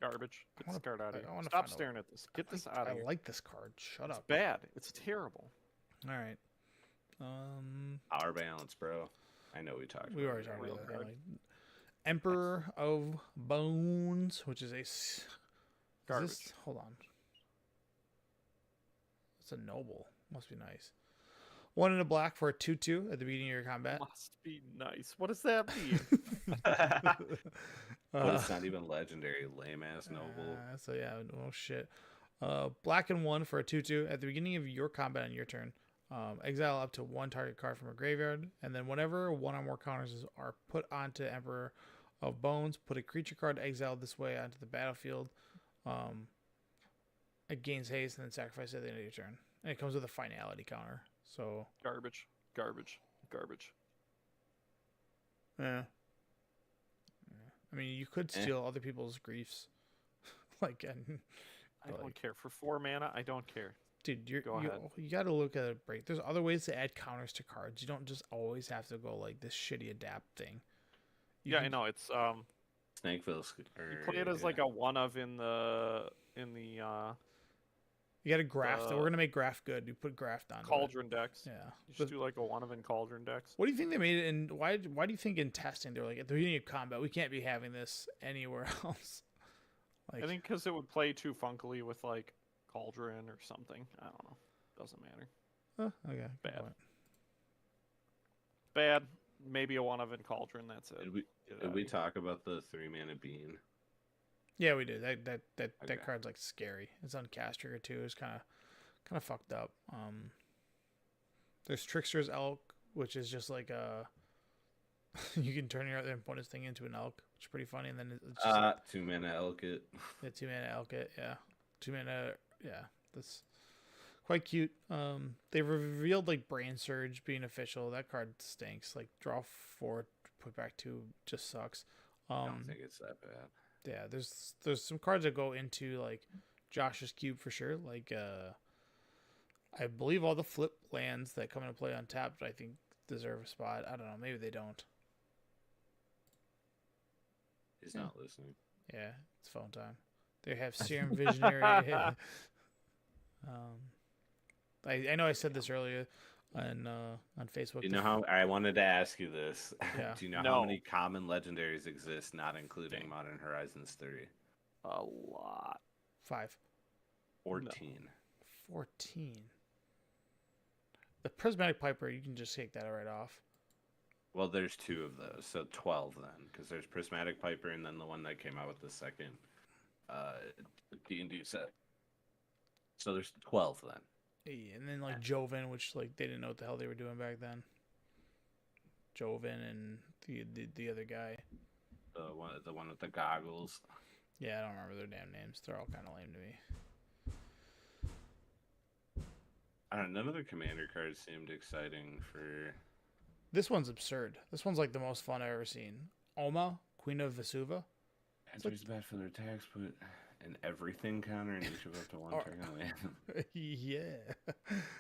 Garbage. Get this card out of here. Stop staring at this. Get this out of here. I like this card. Shut up. It's bad. It's terrible. All right. Power balance, bro. I know we talked. We already talked about that. Emperor of Bones, which is a garbage. Hold on. It's a noble. Must be nice. 1 in a black for a 2/2 at the beginning of your combat. Must be nice. What does that mean? But it's not even legendary. Lame ass noble. So yeah, no shit. Black and 1 for a 2/2 at the beginning of your combat on your turn. Exile up to 1 target card from a graveyard, and then whenever 1 or more counters are put onto Emperor of Bones, put a creature card exiled this way onto the battlefield. It gains haste and then sacrifice it at the end of your turn. And it comes with a finality counter. So garbage. Yeah. I mean, you could steal other people's griefs. I don't care. For 4 mana, I don't care. Dude, you got to look at a break. There's other ways to add counters to cards. You don't just always have to go like this shitty adapt thing. I know it's Snakeville. You play it as like a one of in the. You got to graft. We're gonna make graft good. You put graft on Cauldron decks. Yeah, you just do like a one of in Cauldron decks. What do you think they made it in? Why do you think in testing they're like at the beginning of combat we can't be having this anywhere else? I think because it would play too funkily with like Cauldron or something. I don't know. Doesn't matter. Okay. Bad. Maybe a one of in Cauldron. That's it. Did we talk about the 3-mana bean? Yeah, we did. That card's like scary. It's on cast trigger too. It's kind of fucked up. There's Trickster's Elk, which is just like you can turn your other opponent's thing into an elk, which is pretty funny. And then it's just 2-mana elk it. Yeah, 2-mana elk it. Yeah, 2-mana. Yeah, that's quite cute. They revealed like Brain Surge being official. That card stinks. Like draw 4, put back 2 just sucks. I don't think it's that bad. Yeah, there's some cards that go into like Josh's cube for sure. Like I believe all the flip lands that come into play untapped, I think deserve a spot. I don't know, maybe they don't. He's not listening. Yeah, it's phone time. They have Serum Visionary. I know I said this earlier on Facebook. You know how I wanted to ask you this? Yeah. Do you know how many common legendaries exist, not including Modern Horizons 3? A lot. 5. 14. No. 14. The Prismatic Piper, you can just take that right off. Well, there's 2 of those, so 12 then, because there's Prismatic Piper and then the one that came out with the second D&D set. So there's 12 then. Yeah, and then like Joven, which like they didn't know what the hell they were doing back then. Joven and the other guy. The one with the goggles. Yeah, I don't remember their damn names. They're all kind of lame to me. I don't know. None of the commander cards seemed exciting for. This one's absurd. This one's like the most fun I've ever seen. Oma, Queen of Vesuva. Enters bad for their attacks, but an everything counter and each of up to one target land. Yeah.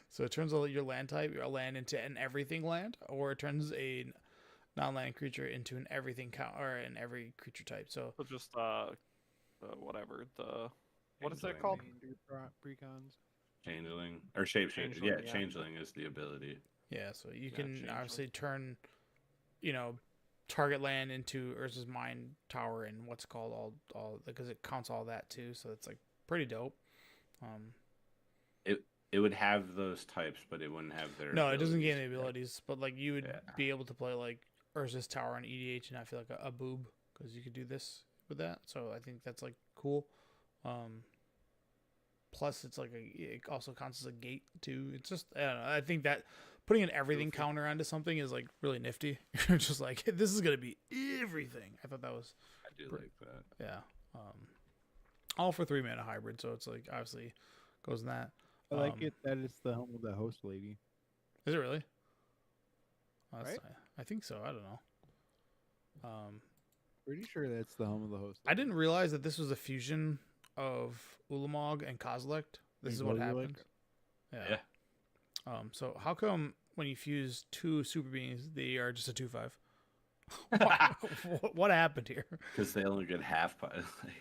So it turns your land type, your land into an everything land, or it turns a non-land creature into an everything count or an every creature type. So just whatever what is that called? Precons. Changeling or shapeshifter. Yeah, changeling is the ability. Yeah, so you can obviously turn, target land into Urza's Mine Tower and what's called all because it counts all that too. So it's like pretty dope. It would have those types, but it wouldn't have their. No, it doesn't gain the abilities, but like you would be able to play like Urza's Tower on EDH and I feel like a boob because you could do this with that. So I think that's like cool. Plus, it's like it also counts as a gate too. It's just I don't know. I think that putting an everything counter onto something is like really nifty. You're just like this is gonna be everything. I thought that was. I do like that. Yeah. All for 3 mana hybrid, so it's like obviously goes in that. I like it that it's the home of the host lady. Is it really? Right? I think so. I don't know. Pretty sure that's the home of the host lady. I didn't realize that this was a fusion of Ulamog and Kozilek. This is what happened. Yeah. So how come when you fuse 2 super beings, they are just a 2/5? What happened here? Because they only get half.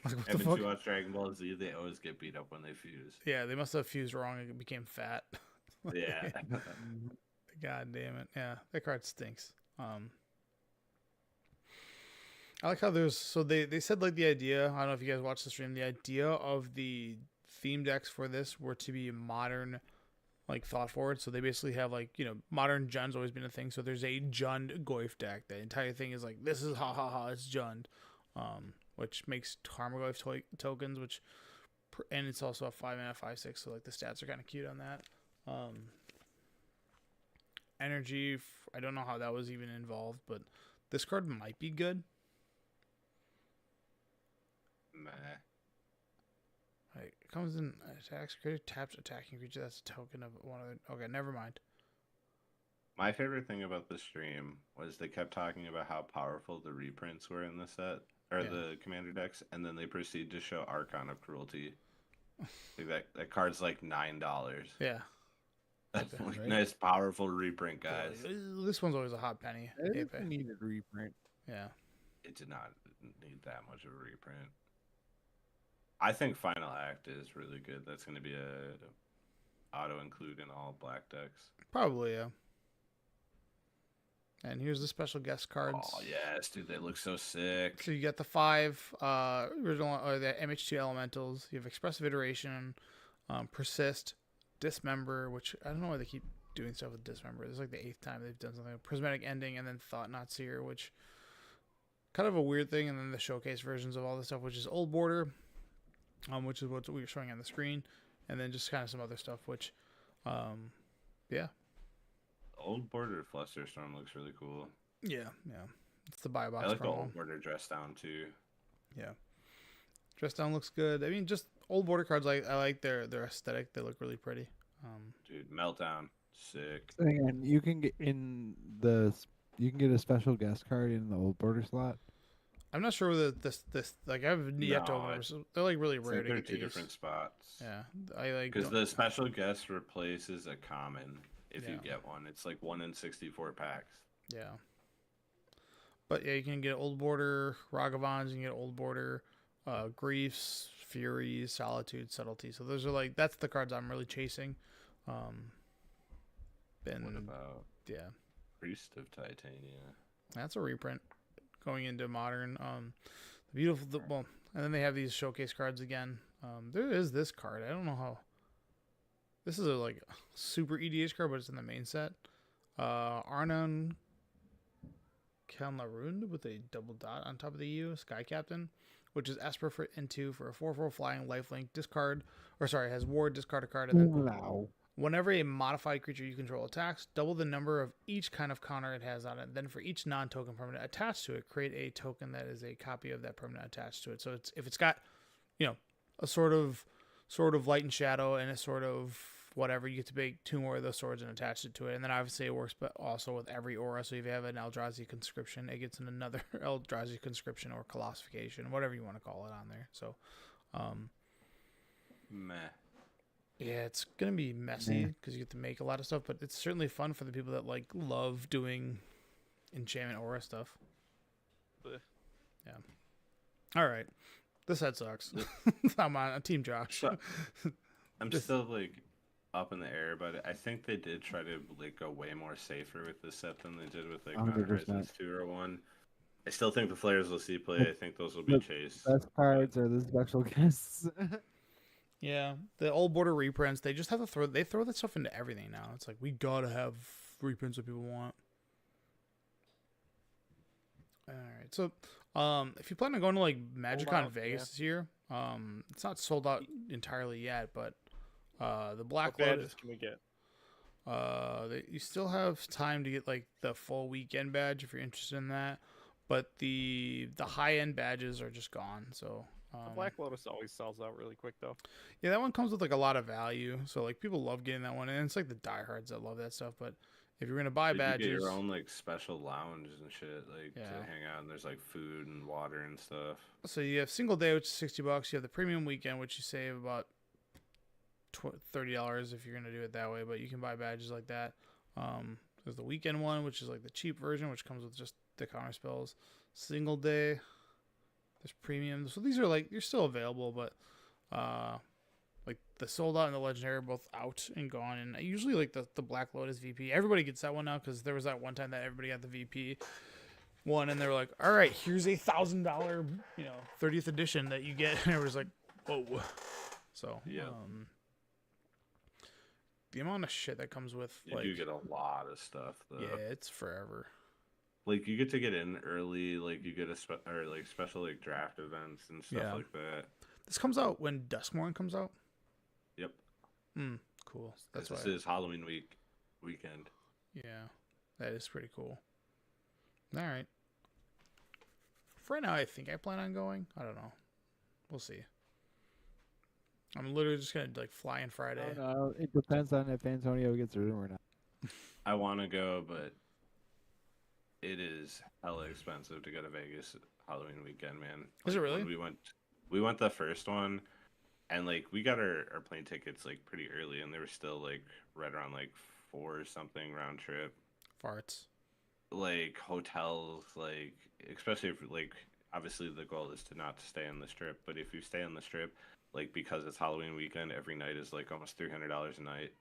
Haven't you watched Dragon Ball Z? They always get beat up when they fuse. Yeah, they must have fused wrong and it became fat. Yeah. God damn it. Yeah, that card stinks. I like how they said like the idea, I don't know if you guys watched the stream, the idea of the theme decks for this were to be modern, like thought forward. So they basically have like, modern Jund's always been a thing. So there's a Jund Goyf deck. The entire thing is like, this is it's Jund. Which makes Tarmogoyf tokens, and it's also a 5-mana 5/6. So like the stats are kind of cute on that. Energy, I don't know how that was even involved, but this card might be good. Meh. It comes in attacks, creature taps attacking creature. That's a token of one of the. Okay, never mind. My favorite thing about the stream was they kept talking about how powerful the reprints were in the set or the commander decks, and then they proceed to show Archon of Cruelty. Like that card's like $9. Yeah. That's like nice, powerful reprint, guys. This one's always a hot penny. It needed reprint. Yeah. It did not need that much of a reprint. I think Final Act is really good. That's going to be a auto include in all black decks. Probably, yeah. And here's the special guest cards. Oh yes, dude, they look so sick. So you got the 5 original or the MH2 elementals. You have Expressive Iteration, Persist, Dismember, which I don't know why they keep doing stuff with Dismember. This is like the 8th time they've done something. Prismatic Ending, and then Thought Not Seer, which kind of a weird thing. And then the showcase versions of all this stuff, which is Old Border, which is what we were showing on the screen, and then just kind of some other stuff, which, yeah. Old Border Flusterstorm looks really cool. Yeah. It's the buy box. I like promo. the Old Border Dress Down too. Yeah. Dress Down looks good. I mean, just Old Border cards, I like their aesthetic. They look really pretty. Dude, Meltdown, sick. And you can get a special guest card in the Old Border slot. I'm not sure whether this like I've yet to No, open them. So they're like really I rare think to they're get two these. different spots. Yeah, I like Because don't- the special guest replaces a common if you Yeah. get one. It's like 1 in 64 packs. Yeah. But yeah, you can get Old Border Ragavans, you can get Old Border Griefs, Furies, Solitude, Subtlety. So those are like that's the cards I'm really chasing. And What about yeah, Priest of Titania? that's a reprint going into Modern. The beautiful well, and then they have these showcase cards again. There is this card. I don't know how. This is a like super EDH card, but it's in the main set. Arnon Kalnarund with a double dot on top of the U, Sky Captain, which is Esper for N2 for a 4/4 flying lifelink. Discard, or sorry, has ward, discard a card, and then Wow. whenever a modified creature you control attacks, double the number of each kind of counter it has on it. Then for each non-token permanent attached to it, create a token that is a copy of that permanent attached to it. So it's if it's got, a sort of light and shadow and a sort of whatever, you get to make 2 more of those swords and attach it to it. And then obviously it works but also with every aura. So if you have an Eldrazi conscription, it gets another Eldrazi conscription or colossification, whatever you want to call it on there. So Meh. yeah, it's gonna be messy because you get to make a lot of stuff, but it's certainly fun for the people that like love doing enchantment aura stuff. Blech. Yeah. All right, this head sucks. I'm on Team Josh. So, I'm still like up in the air, but I think they did try to like go way more safer with this set than they did with like 100%. Horizons 2 or 1. I still think the Flares will see play. I think those will be The chased. Best cards are the special guests. Yeah, the Old Border reprints, they just have to throw that stuff into everything now. It's like we gotta have reprints that people want. All right, so if you plan on going to like MagicCon Vegas this year, it's not sold out entirely yet, but the Black What Lotus badges can we get? you still have time to get like the full weekend badge if you're interested in that, but the high end badges are just gone. So The Black Lotus always sells out really quick, though. yeah, that one comes with like a lot of value. So like people love getting that one, and it's like the diehards that love that stuff. But if you're gonna buy You badges, get your own like special lounge and shit, like Yeah. to hang out, and there's like food and water and stuff. so you have single day, which is $60. You have the premium weekend, which you save about $30 if you're gonna do it that way. But you can buy badges like that. There's the weekend one, which is like the cheap version, which comes with just the counter spells. Single day, there's premium. So these are like you're still available, but like the sold out and the legendary are both out and gone. And I usually like the Black Lotus VP. Everybody gets that one now because there was that one time that everybody got the VP one, and they were like, "All right, here's a $1,000, 30th edition that you get." And it was like, "Whoa!" So Yeah. the amount of shit that comes with You do get a lot of stuff though. yeah, it's forever. Like you get to get in early, like you get or like special like draft events and stuff Yeah. like that. This comes out when Duskmorn comes out. Yep. Cool. That's This why. is Halloween weekend. Yeah, that is pretty cool. All right. For right now, I think I plan on going. I don't know. We'll see. I'm literally just gonna like fly in Friday. No, it depends on if Antonio gets a room or not. I want to go, but it is hella expensive to go to Vegas Halloween weekend, man. Is it Like, really? when we went the first one, and like we got our plane tickets like pretty early, and they were still like right around like 4 or something round trip. Farts. Like hotels, like especially if like obviously the goal is to not stay on the strip, but if you stay on the strip, like because it's Halloween weekend, every night is like almost $300 a night.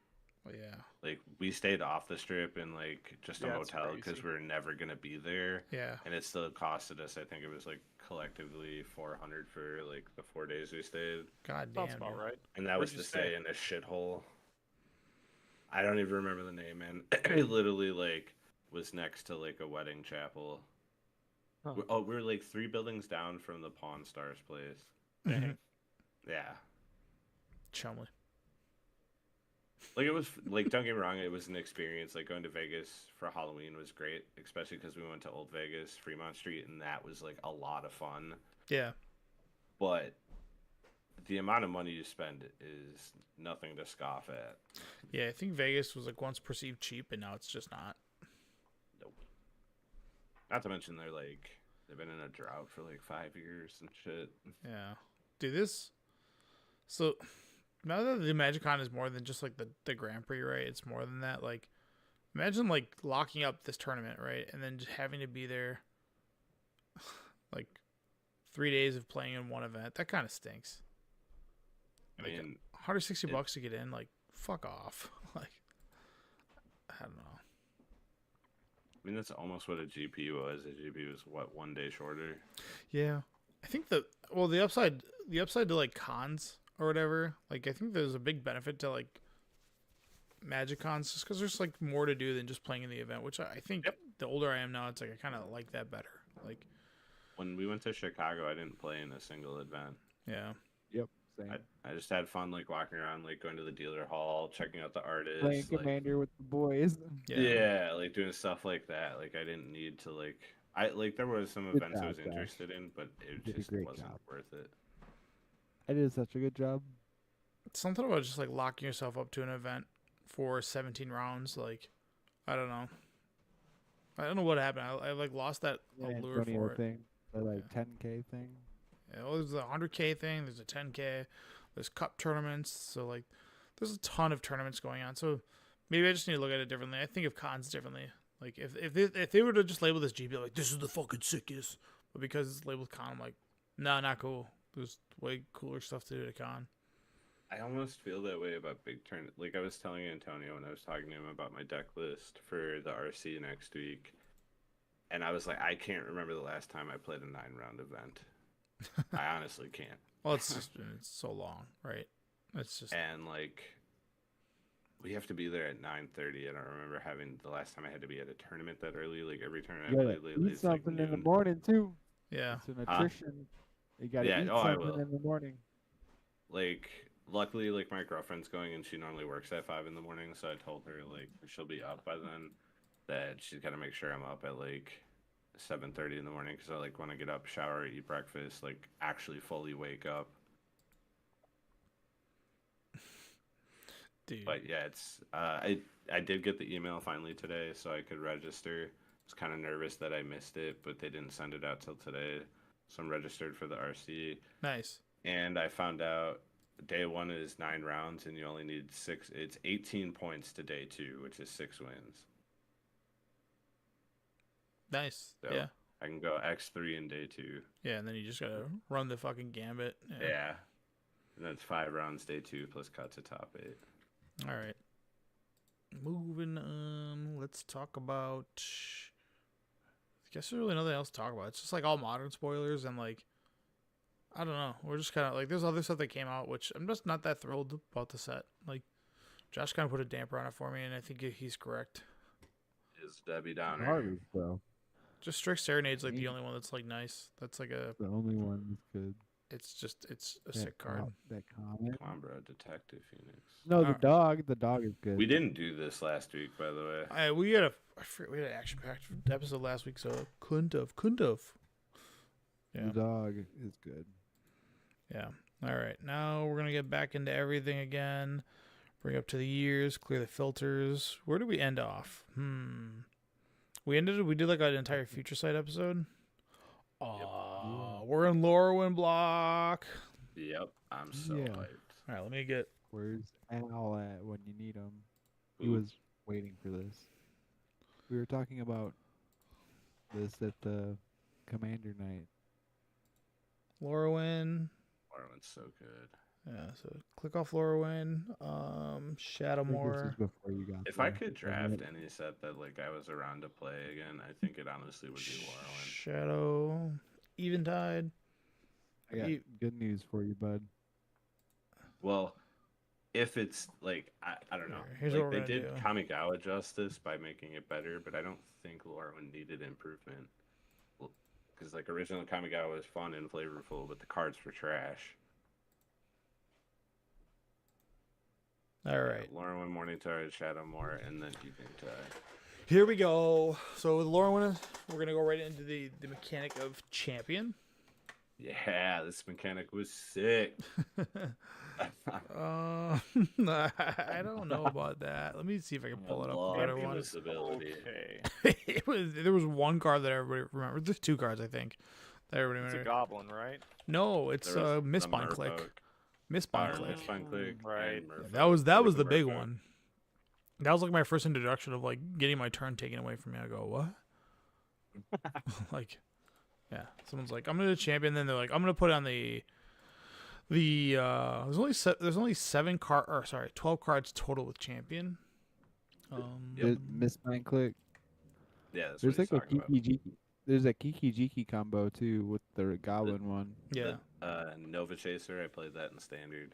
Well, yeah. Like we stayed off the strip in like just a Yeah, it's motel because crazy. we were never gonna be there, Yeah. and it still costed us. I think it was like collectively $400 for like the 4 days we stayed, God Sounds damn. about dude. right. and that was Where'd to you stay stay? in a shithole. I don't even remember the name, man. It literally like was next to like a wedding chapel. Huh. We were like 3 buildings down from the Pawn Stars place. Mhm. Yeah. Chumley. Like it was like don't get me wrong, it was an experience. Like going to Vegas for Halloween was great, especially because we went to Old Vegas, Fremont Street, and that was like a lot of fun. Yeah. But the amount of money you spend is nothing to scoff at. Yeah. I think Vegas was like once perceived cheap, and now it's just not. Nope. Not to mention they're like They've been in a drought for like 5 years and shit. Yeah. Dude, this. So, now that the MagicCon is more than just like the Grand Prix, right? It's more than that. Like, imagine like locking up this tournament, right? And then just having to be there like 3 days of playing in one event. That kind of stinks. I Like, mean, $160 to get in, like, fuck off. Like, I don't know. I mean, that's almost what a GP was. A GP was what, 1 day shorter? Yeah. I think the upside to like cons or whatever, like I think there's a big benefit to like Magic cons just because there's like more to do than just playing in the event, which I think the older I am now, it's like I kind of like that better. Like when we went to Chicago, I didn't play in a single event. Yeah. Yep. Same. I just had fun like walking around, like going to the dealer hall, checking out the artists, Playing Commander with the boys. Yeah, like doing stuff like that. Like I didn't need to there was some Good events I job, was Josh. interested in, but it Did a just great wasn't job. worth it. I did such a good job. Something about just like locking yourself up to an event for 17 rounds, like I don't know. I don't know what happened. I like lost that allure Antonio for it. thing, the like 10K thing. Yeah, well, there's a 100K thing. There's a 10K. There's cup tournaments. So like, there's a ton of tournaments going on. So maybe I just need to look at it differently. I think of cons differently. Like if they were to just label this GP like this is the fucking sickest, but because it's labeled con, I'm like, nah, not cool. There's way cooler stuff to do at a con. I almost feel that way about big tournament. Like I was telling Antonio when I was talking to him about my deck list for the RC next week, and I was like, I can't remember the last time I played a 9-round event. I honestly can't. Well, it's so long, right? It's just and like we have to be there at 9:30, and I remember having the last time I had to be at a tournament that early. Like every tournament You I gotta played lately, eat it's like something in the noon. morning too. yeah. It's a nutrition. You gotta Yeah, eat I something will. in the morning. Like luckily, like my girlfriend's going, and she normally works at 5 in the morning, so I told her like she'll be up by then. That she's got to make sure I'm up at like 7:30 in the morning because I like want to get up, shower, eat breakfast, like actually fully wake up. Dude. But yeah, it's I did get the email finally today, so I could register. I was kind of nervous that I missed it, but they didn't send it out till today, so I'm registered for the RC. Nice. And I found out day 1 is 9 rounds, and you only need 6. It's 18 points to day 2, which is 6 wins. Nice. So yeah. I can go X3 in day 2. Yeah, and then you just gotta run the fucking gambit. Yeah. And that's 5 rounds day 2 plus cut to top 8. All right. Moving on. Let's talk about. I guess there's really nothing else to talk about. It's just like all modern spoilers and like. I don't know. We're just kind of like there's other stuff that came out, which I'm just not that thrilled about the set. Like, Josh kind of put a damper on it for me, and I think he's correct. Is Debbie Downer. Garbage, bro. Just Strict Serenade's like the only one that's like nice. That's like a. The only one that's good. It's a sick card. That comment. Come on, bro. Detective Phoenix. No, the dog. The dog is good. We didn't do this last week, by the way. We had an action-packed episode last week, so couldn't have. Yeah. The dog is good. Yeah. All right. Now we're gonna get back into everything again. Bring up to the years. Clear the filters. Where did we end off? We did like an entire Future Sight episode. Oh, we're in Lorwyn block. Yep. I'm so hyped. All right. Let me get. Where's Al at when you need him? He Ooh. was waiting for this. We were talking about this at the Commander night. Lorwyn. Marlon's so good. Yeah, so click off Lorwyn. Shadowmoor. This is before you got If there. I could draft any set that like I was around to play again, I think it honestly would be Lorwyn. Shadow. Eventide. I got good news for you, bud. Well, if it's like I don't know, Here's like what they we're did gonna do. Kamigawa justice by making it better, but I don't think Lorwyn needed improvement. Because like original Kamigawa was fun and flavorful, but the cards were trash. All right. Lorwyn, Morningtide, Shadowmoor, and then Eventide. Here we go. So with Lorwyn, we're gonna go right into the mechanic of champion. Yeah, this mechanic was sick. I don't know about that. Let me see if I can pull it up. love A better Champion one. was this ability. okay. There was one card that everybody remembered. There's 2 cards, I think, that everybody It's a remembered. goblin, right? No, it's There was the Mistbind Click. Merfolk. Mistbind Or Click. Mistbind Click. Right. And Merfolk. That Or was the big Merfolk. one. That was like my first introduction of like getting my turn taken away from me. I go, what? Like, yeah. Someone's like, I'm gonna champion. Then they're like, I'm gonna put on the there's only 12 cards total with champion. Mistbind Click. Yeah, that's There's what he's like a talking about. Kiki Jiki. There's a Kiki Jiki combo too with the Goblin one. Yeah. Nova Chaser, I played that in Standard.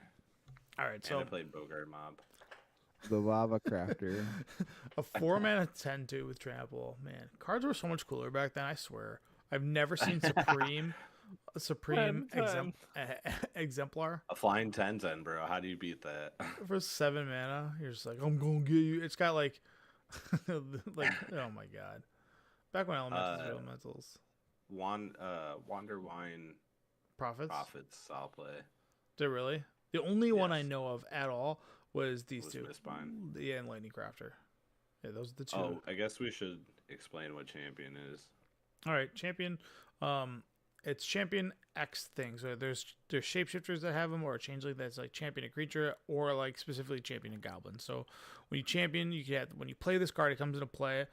All right. And So I played Bogart Mob. The Lava Crafter. a 4-mana 10/2 with trample. Man, cards were so much cooler back then. I swear. I've never seen Supreme Exemplar A flying 10/10, bro. How do you beat that? for 7 mana. You're just like, I'm gonna get you. It's got like, like, oh my god. Back when elementals. Wander Wine Profits. I'll play. Did it really? The only one I Yes. know of at all was these Was 2. Mistbind. Yeah, and Lightning Crafter. Yeah, those are the 2. Oh, I guess we should explain what champion is. All right, champion. It's champion X thing. So there's shapeshifters that have them, or a changeling that's like champion a creature, or like specifically champion a goblin. So when you champion, when you play this card, it comes into play.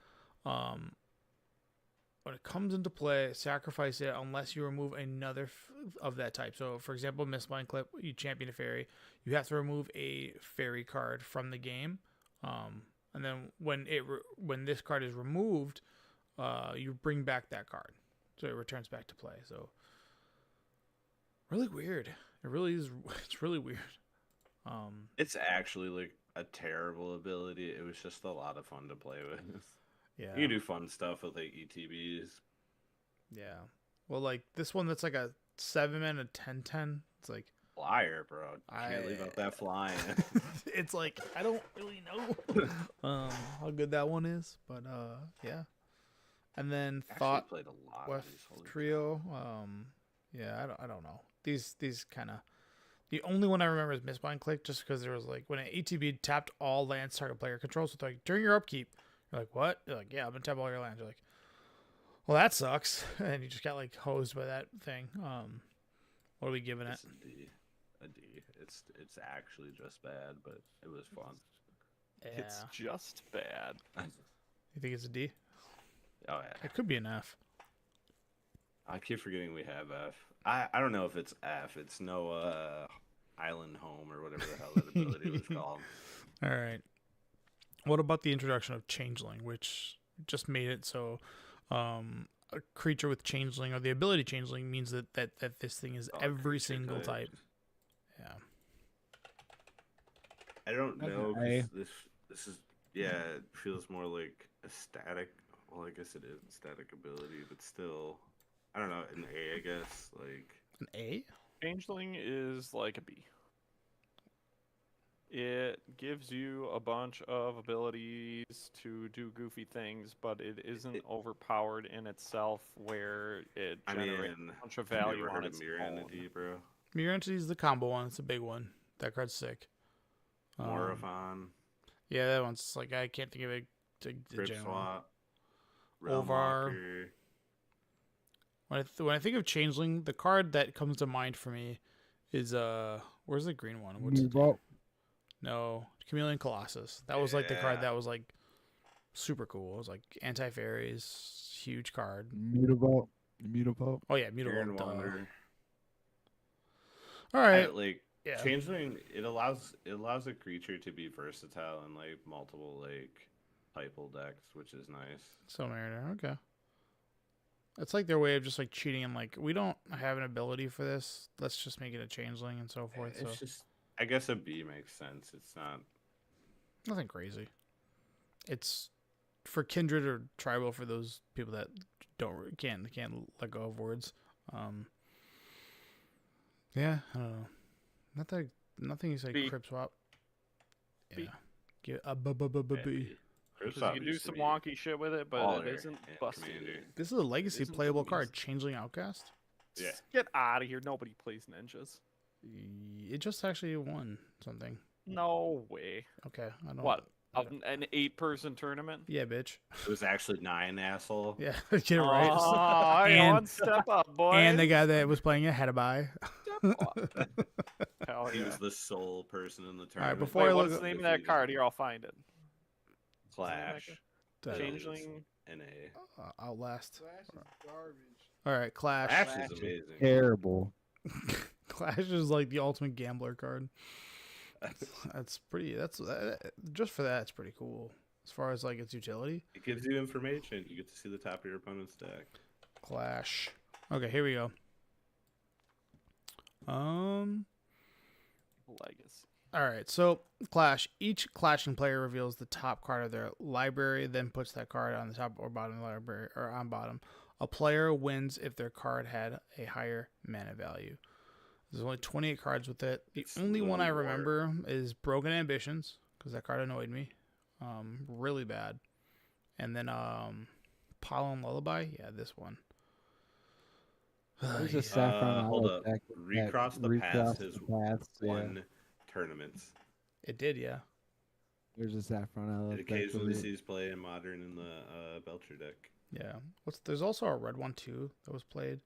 When it comes into play, sacrifice it unless you remove another of that type. So, for example, Mistbind Clip, you champion a fairy, you have to remove a fairy card from the game, and then when this card is removed, you bring back that card, so it returns back to play. So, really weird. It really is. It's really weird. It's actually like a terrible ability. It was just a lot of fun to play with. Yeah. You can do fun stuff with like ETBs. Yeah. Well, like this one that's like a 7-mana 10/10. It's like Flyer, bro. Can't leave out that flying. it's like I don't really know how good that one is, but yeah. And then Actually Thought played a lot with of these holy Trio. Yeah, I don't know. These kind of the only one I remember is Mistbind Click, just because there was like when an ATB tapped all lands target player controls. So like during your upkeep, you're like, what? You're like, yeah, I'm gonna tap all your lands. You're like, well, that sucks, and you just got like hosed by that thing. What are we giving it? It's a D. It's actually just bad, but it was fun. Yeah. It's just bad. You think it's a D? Oh yeah. It could be an F. I keep forgetting we have F. I don't know if it's F. It's no Island Home or whatever the hell that ability was called. All right. What about the introduction of Changeling, which just made it so a creature with Changeling or the ability Changeling means that this thing is every single type. Yeah. I don't know. 'Cause Okay. This is it feels more like a static. Well, I guess it is a static ability, but still, I don't know. An A, I guess. Like An A? Changeling is like a B. It gives you a bunch of abilities to do goofy things, but it isn't overpowered in itself where it generates a bunch of value Never on heard its of Mirror own. Entity, bro. Mirror Entity is the combo one. It's a big one. That card's sick. Morathon, Yeah, that one's like I can't think of it. Grip general. Swap, Realm Ovar. Walker. When I think of Changeling, the card that comes to mind for me is where's the green one? What's it? Move No, Chameleon Colossus. That was like the card Yeah. that was like super cool. It was like anti-fairies, huge card. Mutable. Mutable. Oh yeah, Iron mutable. duh. Wanderer. All right. Like Yeah. Changeling, it allows a creature to be versatile in like multiple like typal decks, which is nice. So Mariner. Okay. It's like their way of just like cheating and like we don't have an ability for this. Let's just make it a Changeling and so forth. It's So just, I guess a B makes sense. It's not. nothing crazy. It's for kindred or tribal for those people that can't let go of words. Yeah, I don't know. Nothing you say B. crib swap. B. Yeah. Get a B. Crib Because Swap you can do used to some be wonky shit with it, but baller it isn't in busted. Commander. This is a legacy Isn't playable the card. beast. Changeling Outcast. Yeah. Get out of here. Nobody plays ninjas. It just actually won something. No way. Okay, I don't. What? An 8-person tournament? Yeah, bitch. It was actually 9, asshole. Yeah, get it right. Oh, And- one step up, boy. And the guy that was playing it had a bye. Step up. Hell He yeah. was the sole person in the right, tournament. before Wait, I what's look the name of that card? Here, I'll find it. Clash. That- Changeling. NA. Outlast. Flash is garbage. All right, Clash. Clash is amazing. Terrible. Clash is like the ultimate gambler card. That's pretty. Just for that, it's pretty cool. As far as like its utility. It gives you information. You get to see the top of your opponent's deck. Clash. Okay, here we go. Legacy. All right, so Clash. Each clashing player reveals the top card of their library, then puts that card on the top or bottom of the library, or on bottom. A player wins if their card had a higher mana value. There's only 28 cards with it. The only one I remember is Broken Ambitions, because that card annoyed me really bad. And then Pollen Lullaby, yeah, this one. There's a Saffron hold Olive up. deck Recross that the Recross Past has the Past, yeah. won tournaments. It did, yeah. There's a Saffron Olive It deck. occasionally sees play in Modern in the Belcher deck. Yeah. There's also a red one too that was played.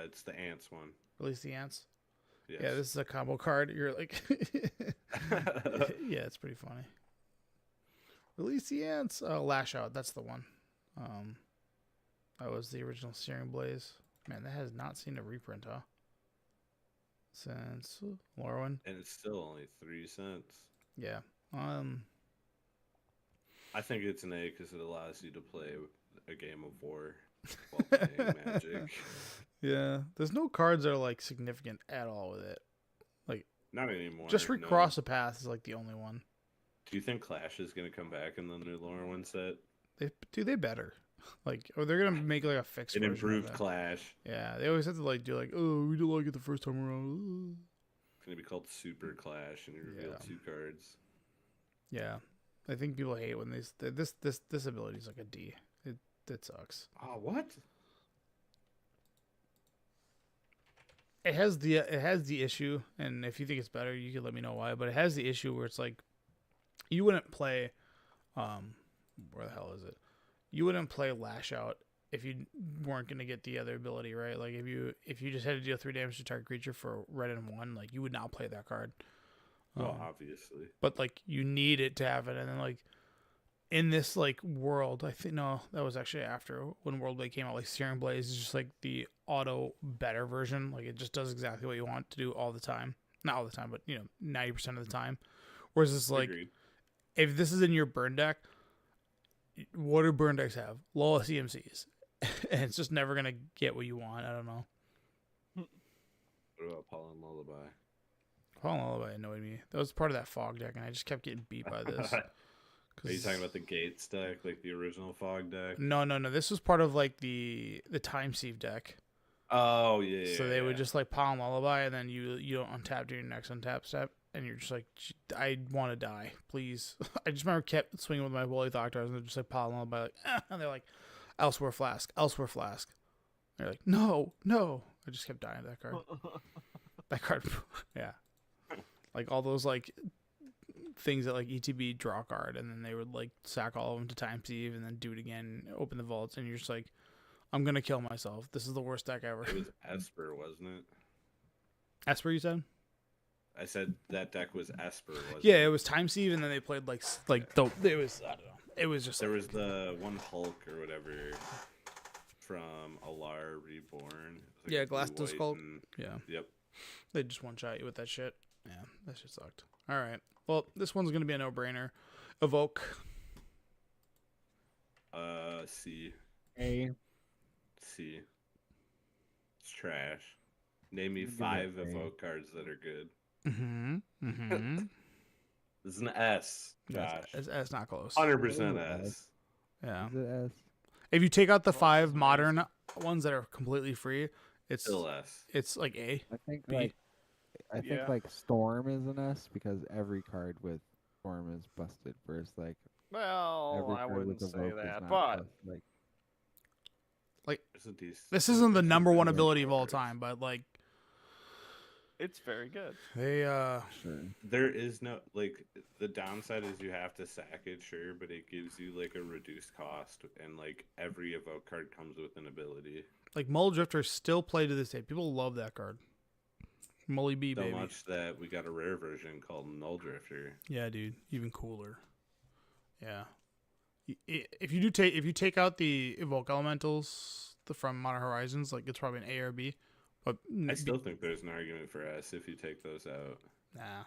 It's the Ants one. Release the Ants. Yes. Yeah, this is a combo card. You're like, yeah, it's pretty funny. Release the Ants. Lash Out. That's the one. That was the original Searing Blaze. Man, that has not seen a reprint, huh? Since Lorwyn. And it's still only 3 cents. Yeah. I think it's an A because it allows you to play a game of war while playing Magic. Yeah. There's no cards that are like significant at all with it. Like Not anymore. just no. Recross the Path is like the only one. Do you think Clash is going to come back in the new Lorwyn set? They better. Like, or they're gonna make like a fixed An version of improved it. Clash. Yeah, they always have to like do like, oh, we didn't like it the first time around. It's going to be called Super Clash, and you reveal 2 cards. Yeah, I think people hate when this ability is like a D. It sucks. Oh, what? It has the issue, and if you think it's better, you can let me know why. But it has the issue where it's like, you wouldn't play, where the hell is it? You wouldn't play Lash Out if you weren't gonna get the other ability, right? Like if you just had to deal 3 damage to target creature for red and 1, like you would not play that card. Well, obviously. But like you need it to have it, and then like in this like world, I think no, that was actually after when World Blade came out. Like Searing Blaze is just like the auto better version. Like it just does exactly what you want to do all the time. Not all the time, but 90% of the time. Whereas it's like, Agreed. if this is in your burn deck, what do burn decks have? Low CMCs, and it's just never gonna get what you want. I don't know. What about Pollen Lullaby? Pollen Lullaby annoyed me. That was part of that fog deck, and I just kept getting beat by this. Are you talking about the Gates deck, like the original Fog deck? No. This was part of like the Time Sieve deck. Oh yeah. So they would just like Pollen Lullaby, and then you don't untap during your next untap step, and you're just like, I want to die, please. I just remember kept swinging with my Woolly Thoctars, and they're just like Pollen Lullaby, like, and they're like, Elsewhere Flask. They're like, no. I just kept dying to that card. That card, yeah. Like all those like things that like ETB draw card, and then they would like sack all of them to Time Sieve, and then do it again, open the vaults, and you're just like, I'm gonna kill myself. This is the worst deck ever. It was Esper, wasn't it? Esper, you said? I said that deck was Esper, wasn't Yeah, it? it was Time Sieve, and then they played like it was, I don't know. It was just There was the one Hulk or whatever from Alar Reborn. It was Yeah, like Glass blue, Disc white, Hulk. and- Yeah. Yep. They just one shot you with that shit. Yeah, that shit sucked. All right. Well, this one's gonna be a no-brainer. Evoke. C. A. C. It's trash. Name me Give it 5 a. Evoke cards that are good. Mm-hmm. This is an S, Josh. It's not close. 100% Ooh, S. Yeah. Is it S? If you take out the 5 modern ones that are completely free, it's Still S. it's like A. I think B. I think Yeah. like Storm is an S because every card with Storm is busted. Whereas like Well, every I card wouldn't with say Evoke is that, not but busted. Like Like, This isn't the number one decent ability of all cards. time, but like It's very good. they Sure. There is no like the downside is you have to sack it, sure, but it gives you like a reduced cost, and like every evoke card comes with an ability. like Mull Drifter still play to this day. People love that card. Mully B, So baby. much that we got a rare version called Null Drifter. Yeah, dude, even cooler. Yeah. If you take out the evoke elementals from Modern Horizons, like it's probably an A or B. But I still think there's an argument for S if you take those out. nah,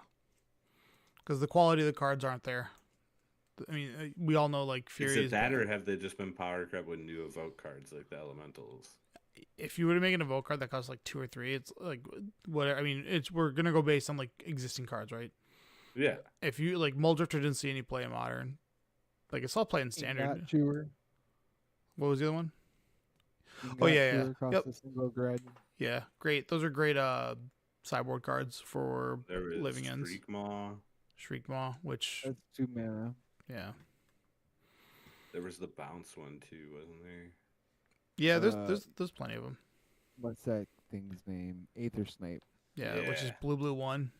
because the quality of the cards aren't there. I mean, we all know like Fury Is it is that, bad. or have they just been power crept with new evoke cards like the elementals? If you were to make an evoke card that costs like 2 or 3, it's like whatever. I mean, we're gonna go based on like existing cards, right? Yeah. If you like Mull Drifter didn't see any play in Modern, like it's all play in Standard. Ingot Chewer. What was the other one? Ingot yeah. Chewer costs Yep. a single grid. Yeah, great. Those are great sideboard cards for There is Living Ends. Shriek Shriekmaw, which That's 2 mana. yeah. There was the bounce one too, wasn't there? Yeah, there's plenty of them. What's that thing's name? Aether Snipe. Yeah, which is Yeah. blue 1.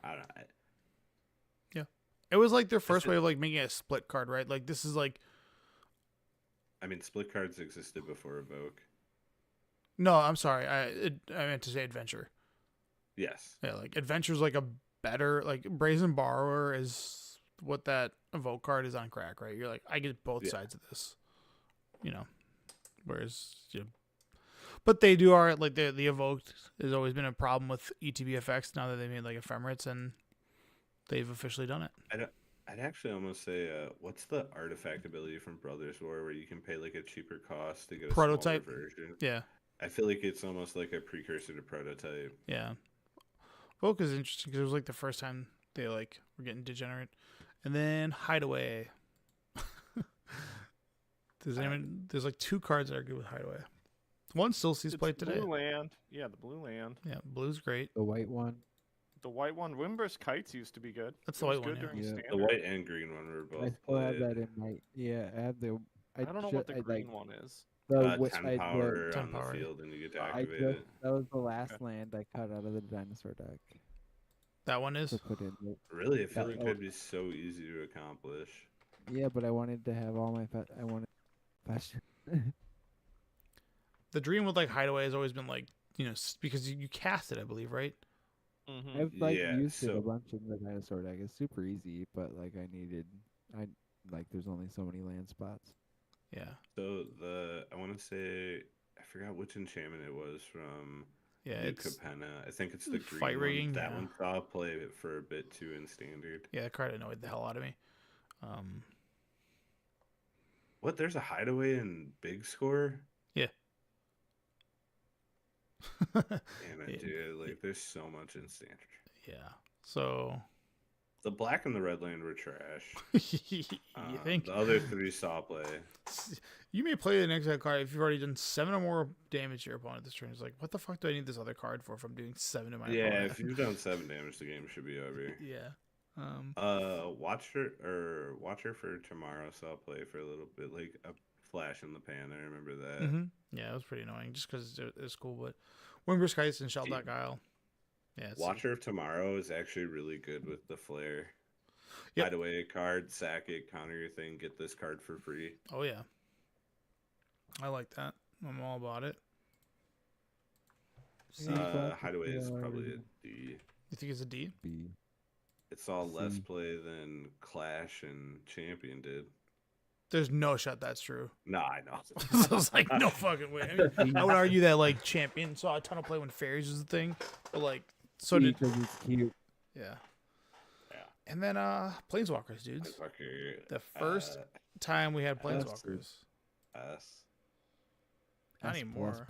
I don't know. It was like their first way of like making a split card, right? Like this is like I mean, split cards existed before evoke. no, I'm sorry. I meant to say adventure. Yes. Yeah, like adventure's like a better like Brazen Borrower is what that evoke card is on crack, right? You're like I get both Yeah. sides of this. You know. Whereas but they do are like the evoked has always been a problem with ETBFX now that they made like ephemerates and they've officially done it. I'd actually almost say, what's the artifact ability from Brothers War where you can pay like a cheaper cost to get a Prototype? smaller version? Yeah. I feel like it's almost like a precursor to Prototype. Yeah. Evoke is interesting because it was like the first time they like were getting degenerate. And then Hideaway. There's like 2 cards that are good with Hideaway. One still sees play today. Blue land. Yeah, the blue land. Yeah, blue's great. The white one. The white one, Wimber's Kites used to be good. That's It the was white one, good yeah. during Yeah. Standard. The white and green one were I both still have played. that in my. Yeah, I have the. I don't know what the green one is. The 10 power 10 on power. the field, and you get to I activate just, it. that was the last Okay. land I cut out of the dinosaur deck That one is. to put in. Really, I feel Yeah. like that'd be so easy to accomplish. Yeah, but I wanted to have all my. I wanted. Fashion. The dream with like Hideaway has always been like, because you cast it, I believe, right? Mm-hmm. I've like Yeah, used it so- a bunch in the dinosaur deck. It's super easy, but like I like there's only so many land spots. Yeah. So I want to say, I forgot which enchantment it was from Yeah, New it's Capenna. I think it's the green Fight one. Rigging, That yeah. one saw play for a bit too in Standard. yeah, that card annoyed the hell out of me. What? There's a Hideaway in Big Score? Damn it, Yeah. dude. Like, there's so much in Standard. Yeah. So The black and the red land were trash. you think The other 3 saw play. you may play the next card if you've already done 7 or more damage to your opponent this turn. It's like, what the fuck do I need this other card for if I'm doing 7 to my Yeah, opponent? if you've done 7 damage, the game should be over. Yeah. Watcher for tomorrow saw play for a little bit, like a flash in the pan. I remember that. Mm-hmm. Yeah, it was pretty annoying just because it's cool. But Wimber's Kites and Shell Duck Isle. Yeah. Watcher of Tomorrow is actually really good with the flare. Yep. Hide away a card, sack it, counter your thing, get this card for free. Oh yeah. I like that. I'm all about it. Hideaway is probably a D. You think it's a D? B. It saw less C. play than Clash and Champion did. There's no shot that's true. No, I know. I was like, no fucking way. I mean, I would argue that like Champion saw a ton of play when Fairies was the thing, but like so did because it's cute. yeah. Yeah. And then Planeswalkers, dudes. Planeswalker, The first time we had S. Planeswalkers. S. Not S++. anymore.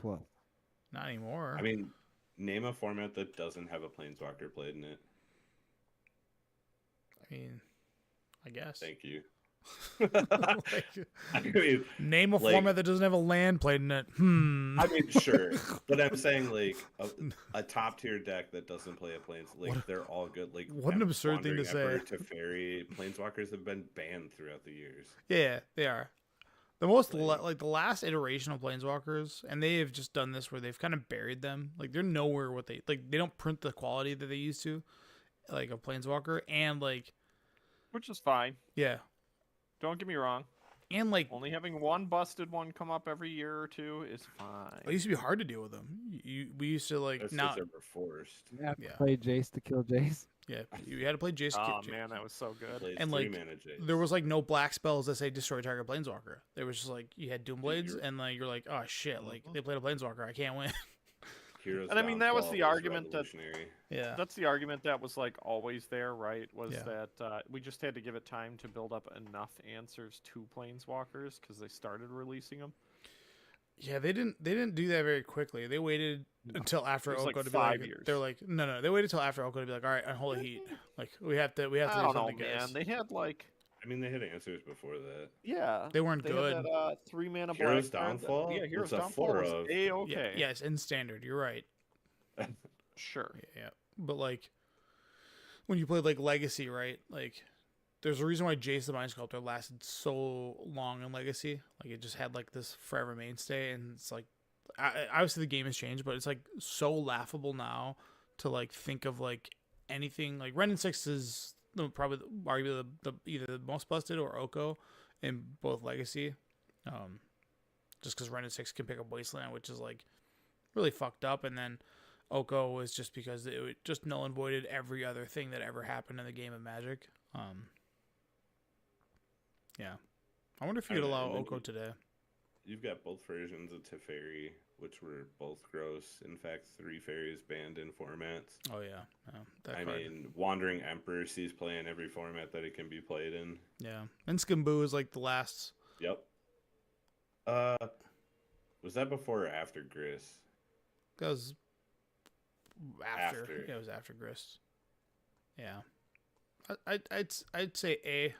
Not anymore. I mean, name a format that doesn't have a Planeswalker played in it. I guess. Thank you. Like, I mean, name a like- format that doesn't have a land played in it. I mean, sure, but I'm saying like a top tier deck that doesn't play a planes, like What- they're all good. Like what an absurd thing to Wandering Ember say. To Fairy, Planeswalkers have been banned throughout the years. Yeah, they are. The most like the last iteration of Planeswalkers, and they have just done this where they've kind of buried them. Like they're nowhere what they like. They don't print the quality that they used to, like a Planeswalker, and like, which is fine. Yeah. Don't get me wrong. And like only having one busted one come up every year or two is fine. It used to be hard to deal with them. We used to like not. They were forced. You have to play Jace to kill Jace. Yeah, you had to play Jace. Oh man, that was so good. And like, there was like no black spells that say destroy target planeswalker. There was just like you had Doom Blades, and like you're like, oh shit, like they played a planeswalker, I can't win. Heroes and I mean that was the argument that's the argument that was like always there, right? Was that we just had to give it time to build up enough answers to planeswalkers because they started releasing them. Yeah, they didn't do that very quickly. They waited until after Oko like to be 5 like, years. They're like, no, they waited until after Oko to be like, all right, Unholy Heat, like we have to do something, man. They had like, I mean, they had answers before that. Yeah, they weren't good. Had that, 3 mana Heroes Downfall. Yeah, Heroes Downfall was okay. Yeah, yes, in standard, you're right. Sure. Yeah, but like when you played like Legacy, right? Like there's a reason why Jace the Mind Sculptor lasted so long in Legacy. Like it just had like this forever mainstay, and it's like obviously the game has changed, but it's like so laughable now to like think of like anything. Like Ren and 6 is probably arguably the either the most busted or Oko in both Legacy. Just because Ren and 6 can pick up Wasteland, which is like really fucked up, and then Oko was just because it just null and voided every other thing that ever happened in the game of Magic. Yeah. I wonder if you could allow Oko today. You've got both versions of Teferi, which were both gross. In fact, 3 fairies banned in formats. Oh, yeah. I mean, Wandering Emperor sees play in every format that it can be played in. Yeah. And Skimbu is like the last. Yep. Was that before or after Gris? That was after. Yeah, it was after Grist. Yeah, I'd say A,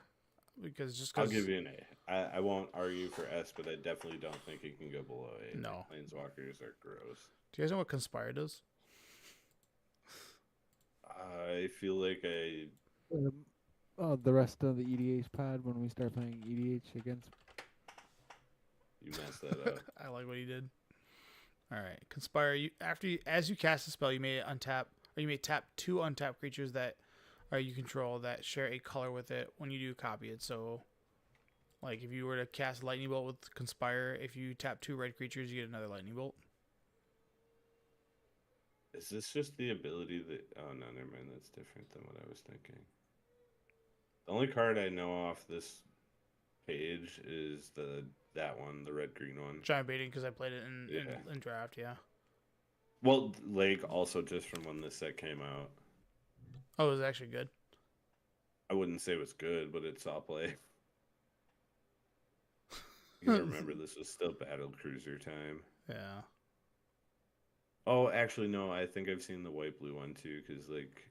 because I'll give you an A. I won't argue for S, but I definitely don't think it can go below A. No, Planeswalkers are gross. Do you guys know what Conspire does? I feel like the rest of the EDH pod when we start playing EDH against. You messed that up. I like what he did. All right, Conspire. As you cast a spell, you may tap 2 untapped creatures that you control that share a color with it when you do copy it. So, like if you were to cast Lightning Bolt with Conspire, if you tap 2 red creatures, you get another Lightning Bolt. Is this just the ability that? Oh no, never mind. That's different than what I was thinking. The only card I know off this page is that one, the red-green one. Giant Baiting, because I played it in draft, yeah. Well, Lake also just from when this set came out. Oh, it was actually good? I wouldn't say it was good, but it saw play. You gotta remember, this was still Battle Cruiser time. Yeah. Oh, actually, no, I think I've seen the white-blue one, too, because, like,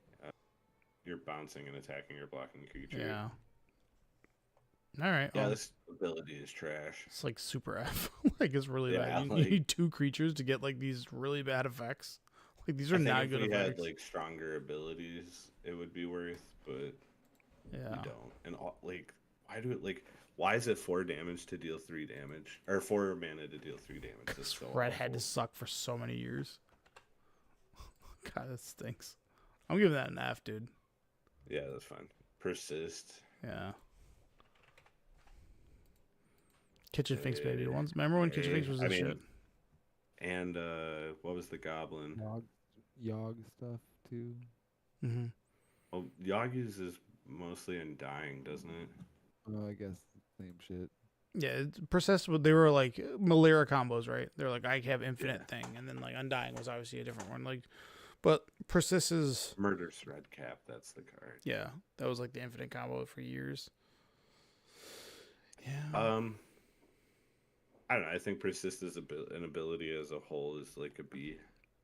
you're bouncing and attacking your blocking creature. Yeah. All right. Yeah, this ability is trash. It's like super F. Like it's really bad. You need 2 creatures to get like these really bad effects. Like these are not good effects. If we had like stronger abilities, it would be worth, but we don't. And like, why is it 4 damage to deal 3 damage, or 4 mana to deal 3 damage? This red had to suck for so many years. God, that stinks. I'm giving that an F, dude. Yeah, that's fine. Persist. Yeah. Kitchen Finks, baby. Remember when Kitchen Finks was the shit? And what was the goblin? Yogg stuff too. Mm-hmm. Well, Yogg uses mostly Undying, doesn't it? Oh, I guess same shit. Yeah, Persist. They were like Malera combos, right? They're like I have infinite thing, and then like Undying was obviously a different one. Like, but Persist is Murderous Redcap. That's the card. Yeah, that was like the infinite combo for years. Yeah. I don't know. I think Persist as an ability as a whole is like a B.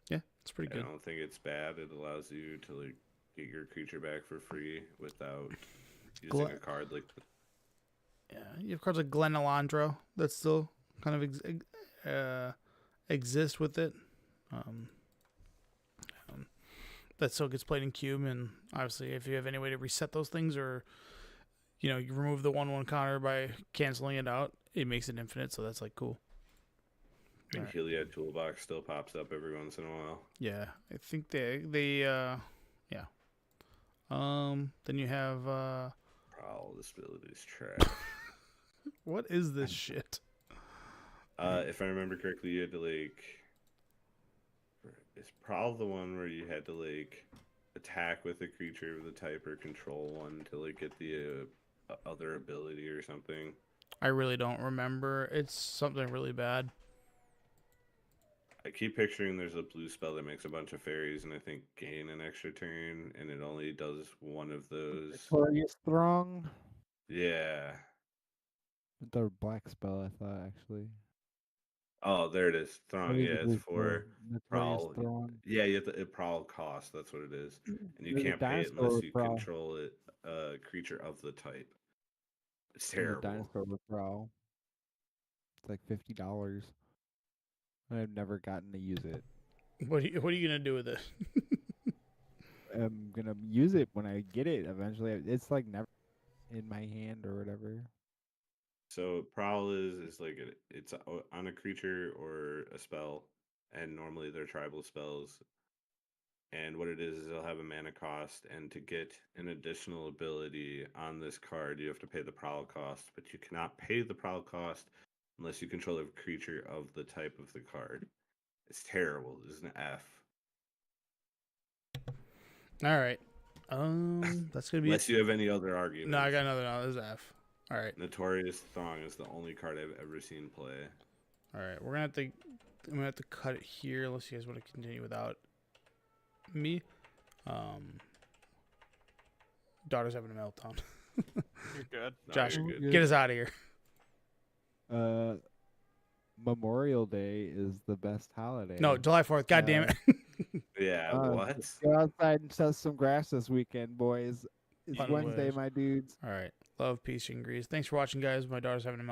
Yeah, it's pretty good. I don't think it's bad. It allows you to like get your creature back for free without using a card like. Yeah, you have cards like Glen Elandro that still kind of exist with it. That still gets played in Cube, and obviously, if you have any way to reset those things, or you remove the 1/1 counter by canceling it out, It makes it infinite, so that's like cool. And right. Heliad Toolbox still pops up every once in a while. Yeah, I think they yeah. Then you have Prowl. This build is trash. What is this shit? If I remember correctly, you had to like. Is Prowl the one where you had to like attack with a creature with a type or control one to like get the other ability or something? I really don't remember. It's something really bad. I keep picturing there's a blue spell that makes a bunch of fairies and I think gain an extra turn, and it only does one of those. Victorious Throng? Yeah. The black spell, I thought, actually. Oh, there it is. Throng, yeah, it's for Prowl. Yeah, you have to, Prowl cost, that's what it is. And you can't pay it unless you control it, creature of the type. It's terrible. Dinosaur with Prowl. It's like $50. I've never gotten to use it. What are you gonna do with it? I'm gonna use it when I get it eventually. It's like never in my hand or whatever. So Prowl is like it's on a creature or a spell, and normally they're tribal spells. And what it is it'll have a mana cost, and to get an additional ability on this card, you have to pay the Prowl cost, but you cannot pay the Prowl cost unless you control a creature of the type of the card. It's terrible. This is an F. All right. That's gonna be. Unless you have any other arguments. No, I got another. No, this is F. All right. Notorious Throng is the only card I've ever seen play. All right, we're gonna have to. I'm gonna have to cut it here unless you guys want to continue without me. Daughter's having a meltdown. You're good. Josh, no, you're good. Get us out of here. Memorial Day is the best holiday. No, July 4th. God damn it. Yeah, what? Go outside and touch some grass this weekend, boys. It's Fun Wednesday, ways. my dudes. All right. Love, peace, and grease. Thanks for watching, guys. My daughter's having a meltdown.